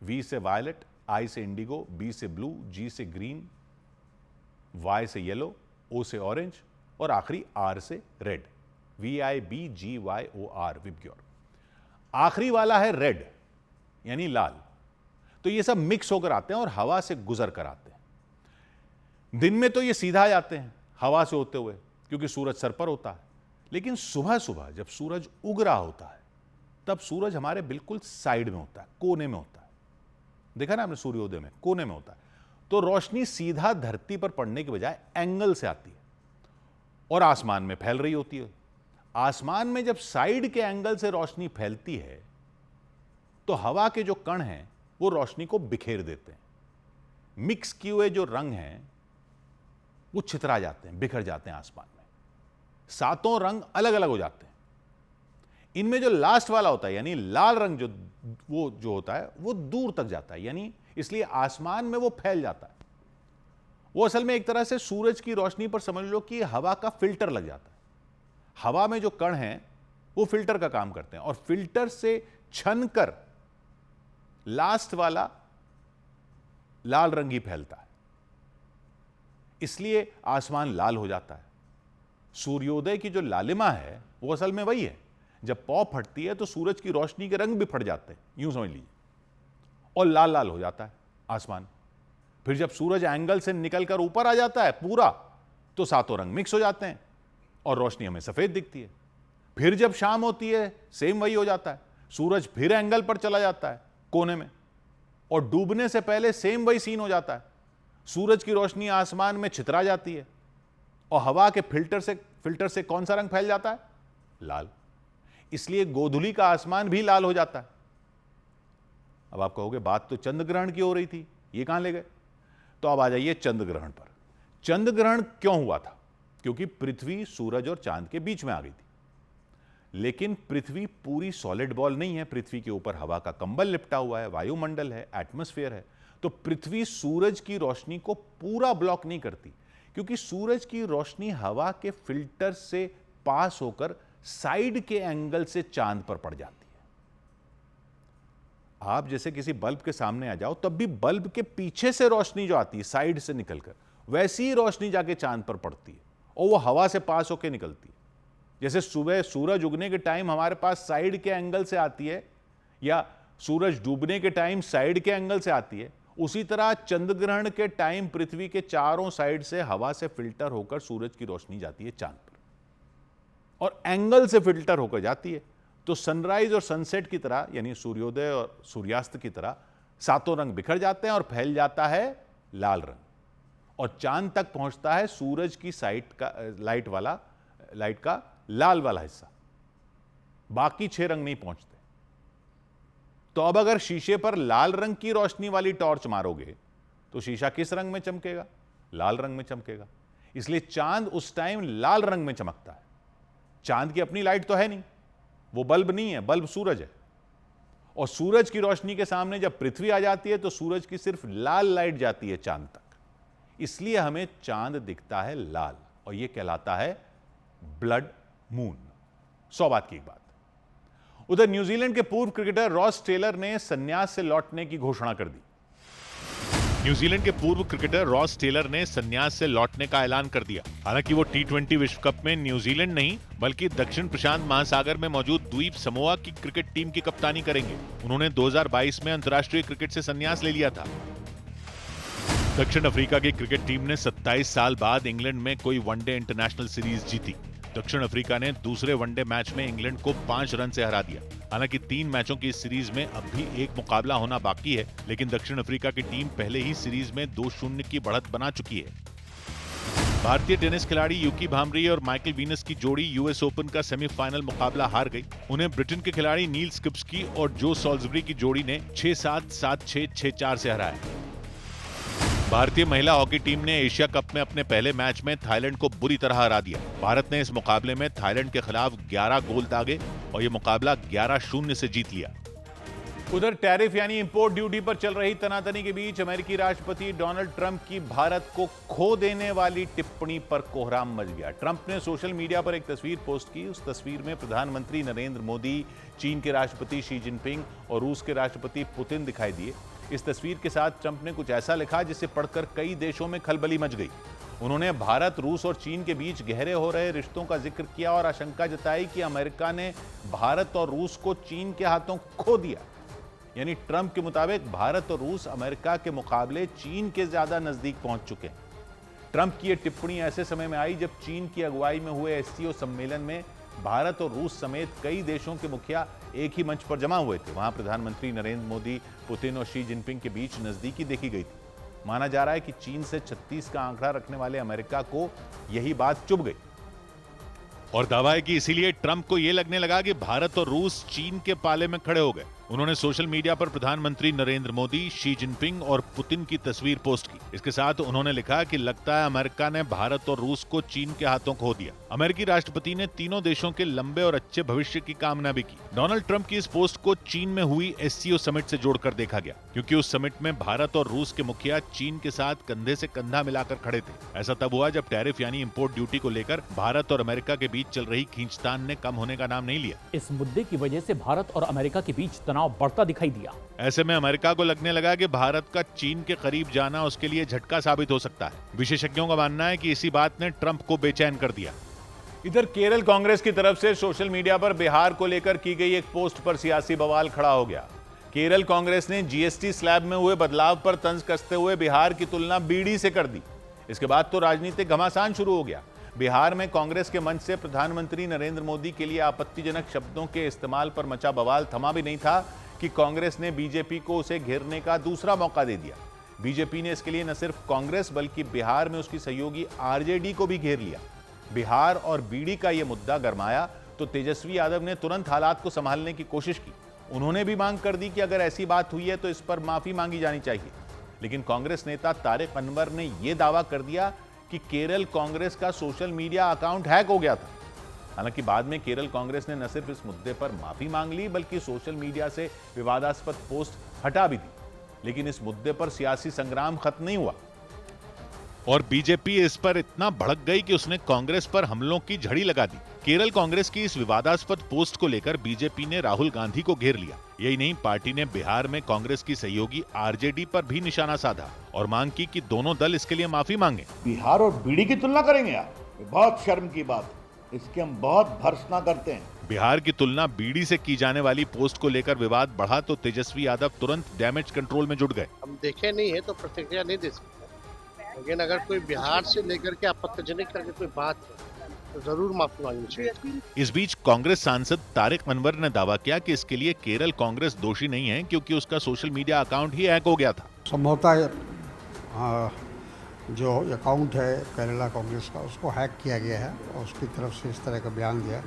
वी से वायलेट, आई से इंडिगो, बी से ब्लू, जी से ग्रीन, वाई से येलो, ओ से ऑरेंज और आखिरी आर से रेड। VIBGYOR, VIBGYOR. आखिरी वाला है रेड यानी लाल। तो ये सब मिक्स होकर आते हैं और हवा से गुजर कर आते हैं। दिन में तो ये सीधा आ जाते हैं हवा से होते हुए क्योंकि सूरज सर पर होता है, लेकिन सुबह सुबह जब सूरज उग रहा होता है तब सूरज हमारे बिल्कुल साइड में होता है, कोने में होता है। देखा ना आपने सूर्योदय में कोने में होता है। तो रोशनी सीधा धरती पर पड़ने के बजाय एंगल से आती है और आसमान में फैल रही होती है। आसमान में जब साइड के एंगल से रोशनी फैलती है तो हवा के जो कण हैं वो रोशनी को बिखेर देते हैं। मिक्स किए हुए जो रंग हैं वो छितरा जाते हैं, बिखर जाते हैं आसमान में। 7 रंग अलग अलग हो जाते हैं। इनमें जो लास्ट वाला होता है यानी लाल रंग जो होता है वो दूर तक जाता है, यानी इसलिए आसमान में वो फैल जाता है। वो असल में एक तरह से सूरज की रोशनी पर समझ लो कि हवा का फिल्टर लग जाता है। हवा में जो कण हैं वो फिल्टर का काम करते हैं और फिल्टर से छन कर लास्ट वाला लाल रंग ही फैलता है, इसलिए आसमान लाल हो जाता है। सूर्योदय की जो लालिमा है वो असल में वही है, जब पौ फटती है तो सूरज की रोशनी के रंग भी फट जाते हैं, यूं समझ लीजिए, और लाल लाल हो जाता है आसमान। फिर जब सूरज एंगल से निकलकर ऊपर आ जाता है पूरा, तो सातों रंग मिक्स हो जाते हैं और रोशनी हमें सफेद दिखती है। फिर जब शाम होती है सेम वही हो जाता है, सूरज फिर एंगल पर चला जाता है कोने में, और डूबने से पहले सेम वही सीन हो जाता है। सूरज की रोशनी आसमान में छितरा जाती है और हवा के फिल्टर से कौन सा रंग फैल जाता है? लाल। इसलिए गोधूली का आसमान भी लाल हो जाता है। अब आप कहोगे बात तो चंद्र ग्रहण की हो रही थी, ये कहां ले गए? तो अब आ जाइए चंद्र ग्रहण पर। चंद्र ग्रहण क्यों हुआ था? क्योंकि पृथ्वी सूरज और चांद के बीच में आ गई थी। लेकिन पृथ्वी पूरी सॉलिड बॉल नहीं है, पृथ्वी के ऊपर हवा का कंबल लिपटा हुआ है, वायुमंडल है, एटमॉस्फेयर है। तो पृथ्वी सूरज की रोशनी को पूरा ब्लॉक नहीं करती, क्योंकि सूरज की रोशनी हवा के फिल्टर से पास होकर साइड के एंगल से चांद पर पड़ जाती है। आप जैसे किसी बल्ब के सामने आ जाओ, तब भी बल्ब के पीछे से रोशनी जो आती है साइड से निकलकर, वैसी ही रोशनी जाके चांद पर पड़ती है और वो हवा से पास होकर निकलती है। जैसे सुबह सूरज उगने के टाइम हमारे पास साइड के एंगल से आती है, या सूरज डूबने के टाइम साइड के एंगल से आती है, उसी तरह चंद्र ग्रहण के टाइम पृथ्वी के चारों साइड से हवा से फिल्टर होकर सूरज की रोशनी जाती है चांद पर और एंगल से फिल्टर होकर जाती है। तो सनराइज और सनसेट की तरह, यानी सूर्योदय और सूर्यास्त की तरह, सातों रंग बिखर जाते हैं और फैल जाता है लाल रंग, और चांद तक पहुंचता है सूरज की लाइट का लाल वाला हिस्सा। बाकी 6 रंग नहीं पहुंचते। तो अब अगर शीशे पर लाल रंग की रोशनी वाली टॉर्च मारोगे तो शीशा किस रंग में चमकेगा? लाल रंग में चमकेगा। इसलिए चांद उस टाइम लाल रंग में चमकता है। चांद की अपनी लाइट तो है नहीं, वो बल्ब नहीं है, बल्ब सूरज है। और सूरज की रोशनी के सामने जब पृथ्वी आ जाती है तो सूरज की सिर्फ लाल लाइट जाती है चांद तक, इसलिए हमें चांद दिखता है लाल, और यह कहलाता है ब्लड मून। 100 बात की एक बात। उधर न्यूजीलैंड के पूर्व क्रिकेटर रॉस टेलर ने संन्यास से लौटने की घोषणा कर दी। न्यूजीलैंड के पूर्व क्रिकेटर रॉस टेलर ने संन्यास से लौटने का ऐलान कर दिया। हालांकि वो T20 विश्व कप में न्यूजीलैंड नहीं बल्कि दक्षिण प्रशांत महासागर में मौजूद द्वीप समोआ की क्रिकेट टीम की कप्तानी करेंगे। उन्होंने 2022 में अंतर्राष्ट्रीय क्रिकेट से संन्यास ले लिया था। दक्षिण अफ्रीका की क्रिकेट टीम ने 27 साल बाद इंग्लैंड में कोई वनडे इंटरनेशनल सीरीज जीती। दक्षिण अफ्रीका ने दूसरे वनडे मैच में इंग्लैंड को 5 रन से हरा दिया। हालांकि 3 मैचों की इस सीरीज में अब भी एक मुकाबला होना बाकी है, लेकिन दक्षिण अफ्रीका की टीम पहले ही सीरीज में 2-0 की बढ़त बना चुकी है। भारतीय टेनिस खिलाड़ी यूकी भांबरी और माइकल वीनस की जोड़ी यूएस ओपन का सेमीफाइनल मुकाबला हार गई। उन्हें ब्रिटेन के खिलाड़ी नील स्किप्सकी और जो सॉल्सबरी की जोड़ी ने 6-7, 7-6, 6-4 से हराया। भारतीय महिला हॉकी टीम ने एशिया कप में अपने पहले मैच में थाईलैंड को बुरी तरह हरा दिया। भारत ने इस मुकाबले में थाईलैंड के खिलाफ 11 गोल दागे और यह मुकाबला 11-0 से जीत लिया। उधर टैरिफ यानी इंपोर्ट ड्यूटी पर चल रही तनातनी के बीच अमेरिकी राष्ट्रपति डोनाल्ड ट्रंप की भारत को खो देने वाली टिप्पणी पर कोहराम मच गया। ट्रंप ने सोशल मीडिया पर एक तस्वीर पोस्ट की। उस तस्वीर में प्रधानमंत्री नरेंद्र मोदी, चीन के राष्ट्रपति शी जिनपिंग और रूस के राष्ट्रपति पुतिन दिखाई दिए। इस तस्वीर के साथ ट्रंप ने कुछ ऐसा लिखा जिसे पढ़कर कई देशों में खलबली मच गई। उन्होंने भारत, रूस और चीन के बीच गहरे हो रहे रिश्तों का जिक्र किया और आशंका जताई कि अमेरिका ने भारत और रूस को चीन के हाथों खो दिया। यानी ट्रंप के मुताबिक भारत और रूस अमेरिका के मुकाबले चीन के ज्यादा नजदीक पहुंच चुके हैं। ट्रंप की यह टिप्पणी ऐसे समय में आई जब चीन की अगुवाई में हुए SCO सम्मेलन में भारत और रूस समेत कई देशों के मुखिया एक ही मंच पर जमा हुए थे। वहां प्रधानमंत्री नरेंद्र मोदी, पुतिन और शी जिनपिंग के बीच नजदीकी देखी गई थी। माना जा रहा है कि चीन से 36 का आंकड़ा रखने वाले अमेरिका को यही बात चुभ गई और दावा है कि इसीलिए ट्रंप को यह लगने लगा कि भारत और रूस चीन के पाले में खड़े हो गए। उन्होंने सोशल मीडिया पर प्रधानमंत्री नरेंद्र मोदी, शी जिनपिंग और पुतिन की तस्वीर पोस्ट की। इसके साथ उन्होंने लिखा कि लगता है अमेरिका ने भारत और रूस को चीन के हाथों खो दिया। अमेरिकी राष्ट्रपति ने तीनों देशों के लंबे और अच्छे भविष्य की कामना भी की। डोनाल्ड ट्रंप की इस पोस्ट को चीन में हुई SCO समिट से जोड़कर देखा गया, क्योंकि उस समिट में भारत और रूस के मुखिया चीन के साथ कंधे से कंधा मिलाकर खड़े थे। ऐसा तब हुआ जब टैरिफ यानी इंपोर्ट ड्यूटी को लेकर भारत और अमेरिका के बीच चल रही खींचतान ने कम होने का नाम नहीं लिया। इस मुद्दे की वजह से भारत और अमेरिका के बीच तनाव बढ़ता दिखाई दिया। ऐसे में अमेरिका को लगने लगा कि भारत का चीन के करीब जाना उसके लिए झटका साबित हो सकता है। विशेषज्ञों का मानना है कि इसी बात ने ट्रंप को बेचैन कर दिया। इधर केरल कांग्रेस की तरफ से सोशल मीडिया पर बिहार को लेकर की गई एक पोस्ट पर सियासी बवाल खड़ा हो गया। केरल कांग्रेस ने GST स्लैब में हुए बदलाव पर तंज कसते हुए बिहार की तुलना बीड़ी से कर दी। इसके बाद तो राजनीतिक घमासान शुरू हो गया। बिहार में कांग्रेस के मंच से प्रधानमंत्री नरेंद्र मोदी के लिए आपत्तिजनक शब्दों के इस्तेमाल पर मचा बवाल थमा भी नहीं था कि कांग्रेस ने बीजेपी को उसे घेरने का दूसरा मौका दे दिया। बीजेपी ने इसके लिए न सिर्फ कांग्रेस बल्कि बिहार में उसकी सहयोगी RJD को भी घेर लिया। बिहार और बीड़ी का यह मुद्दा गरमाया तो तेजस्वी यादव ने तुरंत हालात को संभालने की कोशिश की। उन्होंने भी मांग कर दी कि अगर ऐसी बात हुई है तो इस पर माफी मांगी जानी चाहिए। लेकिन कांग्रेस नेता तारिक अनवर ने यह दावा कर दिया कि केरल कांग्रेस का सोशल मीडिया अकाउंट हैक हो गया था। हालांकि बाद में केरल कांग्रेस ने न सिर्फ इस मुद्दे पर माफी मांग ली बल्कि सोशल मीडिया से विवादास्पद पोस्ट हटा भी दी। लेकिन इस मुद्दे पर सियासी संग्राम खत्म नहीं हुआ और बीजेपी इस पर इतना भड़क गई कि उसने कांग्रेस पर हमलों की झड़ी लगा दी। केरल कांग्रेस की इस विवादास्पद पोस्ट को लेकर बीजेपी ने राहुल गांधी को घेर लिया। यही नहीं, पार्टी ने बिहार में कांग्रेस की सहयोगी RJD पर भी निशाना साधा और मांग की कि दोनों दल इसके लिए माफी मांगे। बिहार और बीड़ी की तुलना करेंगे आप? बहुत शर्म की बात, इसकी हम बहुत भर्त्सना करते हैं। बिहार की तुलना बीड़ी से की जाने वाली पोस्ट को लेकर विवाद बढ़ा तो तेजस्वी यादव तुरंत डैमेज कंट्रोल में जुट गए। हम देखे नहीं है तो प्रतिक्रिया नहीं दे सकते, लेकिन अगर कोई बिहार से लेकर के आपत्तिजनक करके कोई बात है तो जरूर माफी मांगनी चाहिए। इस बीच कांग्रेस सांसद तारिक अनवर ने दावा किया कि इसके लिए केरल कांग्रेस दोषी नहीं है, क्योंकि उसका सोशल मीडिया अकाउंट ही हैक हो गया था। संभवतः जो अकाउंट है केरला कांग्रेस का उसको हैक किया गया है और उसकी तरफ से इस तरह का बयान दिया,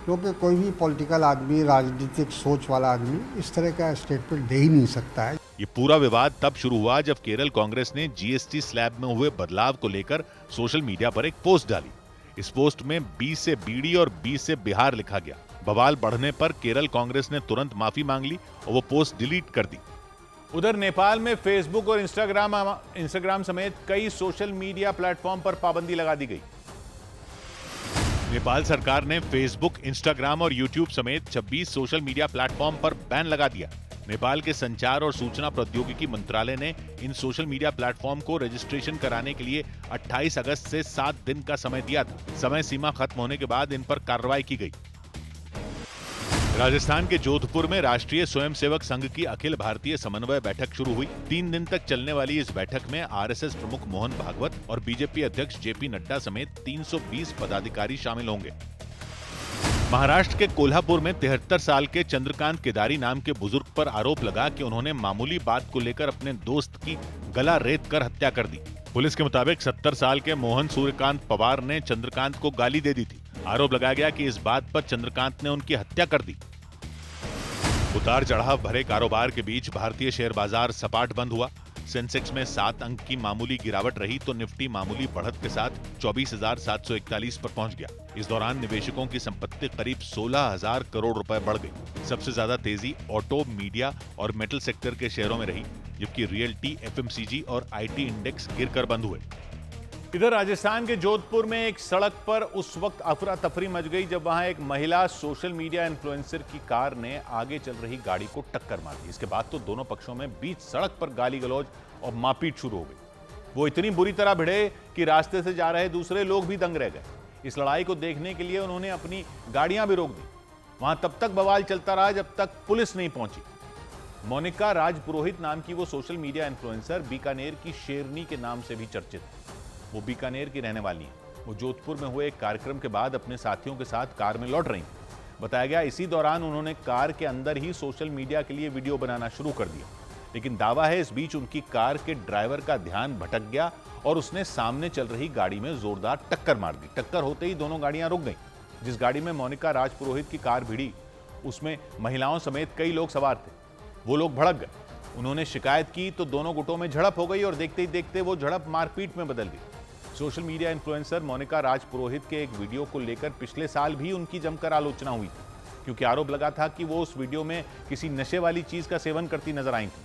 क्योंकि कोई भी पॉलिटिकल आदमी, राजनीतिक सोच वाला आदमी इस तरह का स्टेटमेंट दे ही नहीं सकता है। ये पूरा विवाद तब शुरू हुआ जब केरल कांग्रेस ने GST स्लैब में हुए बदलाव को लेकर सोशल मीडिया पर एक पोस्ट डाली। इस पोस्ट में B से बीड़ी और B से बिहार लिखा गया। बवाल बढ़ने पर केरल कांग्रेस ने तुरंत माफी मांग ली और वो पोस्ट डिलीट कर दी। उधर नेपाल में फेसबुक और इंस्टाग्राम समेत कई सोशल मीडिया प्लेटफॉर्म पर पाबंदी लगा दी गई। नेपाल सरकार ने फेसबुक, इंस्टाग्राम और यूट्यूब समेत 26 सोशल मीडिया प्लेटफॉर्म पर बैन लगा दिया। नेपाल के संचार और सूचना प्रौद्योगिकी मंत्रालय ने इन सोशल मीडिया प्लेटफॉर्म को रजिस्ट्रेशन कराने के लिए 28 अगस्त से 7 दिन का समय दिया था। समय सीमा खत्म होने के बाद इन पर कार्रवाई की गई। राजस्थान के जोधपुर में राष्ट्रीय स्वयंसेवक संघ की अखिल भारतीय समन्वय बैठक शुरू हुई। 3 दिन तक चलने वाली इस बैठक में RSS प्रमुख मोहन भागवत और बीजेपी अध्यक्ष JP नड्डा समेत 320 पदाधिकारी शामिल होंगे। महाराष्ट्र के कोल्हापुर में 73 साल के चंद्रकांत केदारी नाम के बुजुर्ग पर आरोप लगा कि उन्होंने मामूली बात को लेकर अपने दोस्त की गला रेत कर हत्या कर दी। पुलिस के मुताबिक 70 साल के मोहन सूर्यकांत पवार ने चंद्रकांत को गाली दे दी थी। आरोप लगाया गया कि इस बात पर चंद्रकांत ने उनकी हत्या कर दी। उतार चढ़ाव भरे कारोबार के बीच भारतीय शेयर बाजार सपाट बंद हुआ। सेंसेक्स में 7 अंक की मामूली गिरावट रही तो निफ्टी मामूली बढ़त के साथ 24,741 पर पहुंच गया। इस दौरान निवेशकों की संपत्ति करीब 16,000 करोड़ रुपए बढ़ गई। सबसे ज्यादा तेजी ऑटो, मीडिया और मेटल सेक्टर के शेयरों में रही, जबकि रियल्टी, FMCG और IT इंडेक्स गिरकर बंद हुए। इधर राजस्थान के जोधपुर में एक सड़क पर उस वक्त अफरा तफरी मच गई जब वहां एक महिला सोशल मीडिया इन्फ्लुएंसर की कार ने आगे चल रही गाड़ी को टक्कर मार दी। इसके बाद तो दोनों पक्षों में बीच सड़क पर गाली गलौज और मारपीट शुरू हो गई। वो इतनी बुरी तरह भिड़े कि रास्ते से जा रहे दूसरे लोग भी दंग रह गए। इस लड़ाई को देखने के लिए उन्होंने अपनी गाड़ियां भी रोक दी। वहां तब तक बवाल चलता रहा जब तक पुलिस नहीं पहुंची। मोनिका राजपुरोहित नाम की वो सोशल मीडिया इन्फ्लुएंसर बीकानेर की शेरनी के नाम से भी चर्चित है। वो बीकानेर की रहने वाली हैं। वो जोधपुर में हुए एक कार्यक्रम के बाद अपने साथियों के साथ कार में लौट रही थी। बताया गया इसी दौरान उन्होंने कार के अंदर ही सोशल मीडिया के लिए वीडियो बनाना शुरू कर दिया। लेकिन दावा है इस बीच उनकी कार के ड्राइवर का ध्यान भटक गया और उसने सामने चल रही गाड़ी में जोरदार टक्कर मार दी। टक्कर होते ही दोनों गाड़ियां रुक गईं। जिस गाड़ी में मोनिका राजपुरोहित की कार भिड़ी उसमें महिलाओं समेत कई लोग सवार थे। वो लोग भड़क गए। उन्होंने शिकायत की तो दोनों गुटों में झड़प हो गई और देखते ही देखते वो झड़प मारपीट में बदल गई। सोशल मीडिया इन्फ्लुएंसर मोनिका राजपुरोहित के एक वीडियो को लेकर पिछले साल भी उनकी जमकर आलोचना हुई थी, क्योंकि आरोप लगा था कि वो उस वीडियो में किसी नशे वाली चीज का सेवन करती नजर आई थी।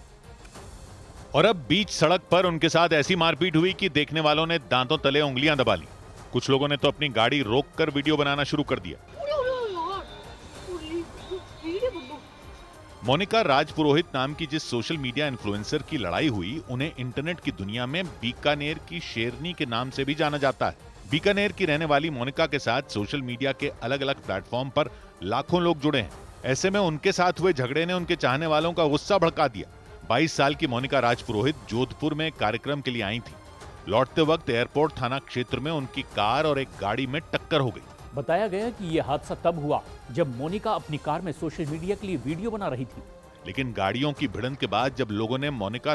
और अब बीच सड़क पर उनके साथ ऐसी मारपीट हुई कि देखने वालों ने दांतों तले उंगलियां दबा ली। कुछ लोगों ने तो अपनी गाड़ी रोककर वीडियो बनाना शुरू कर दिया। मोनिका राजपुरोहित नाम की जिस सोशल मीडिया इन्फ्लुएंसर की लड़ाई हुई, उन्हें इंटरनेट की दुनिया में बीकानेर की शेरनी के नाम से भी जाना जाता है। बीकानेर की रहने वाली मोनिका के साथ सोशल मीडिया के अलग अलग प्लेटफॉर्म पर लाखों लोग जुड़े हैं। ऐसे में उनके साथ हुए झगड़े ने उनके चाहने वालों का गुस्सा भड़का दिया। 22 साल की मोनिका राजपुरोहित जोधपुर में कार्यक्रम के लिए आई थी। लौटते वक्त एयरपोर्ट थाना क्षेत्र में उनकी कार और एक गाड़ी में टक्कर हो गई। बताया गया कि यह हादसा तब हुआ जब मोनिका अपनी कार में सोशल मीडिया के लिए वीडियो बना रही थी। लेकिन गाड़ियों की भिड़ंत के बाद जब लोगों ने मोनिका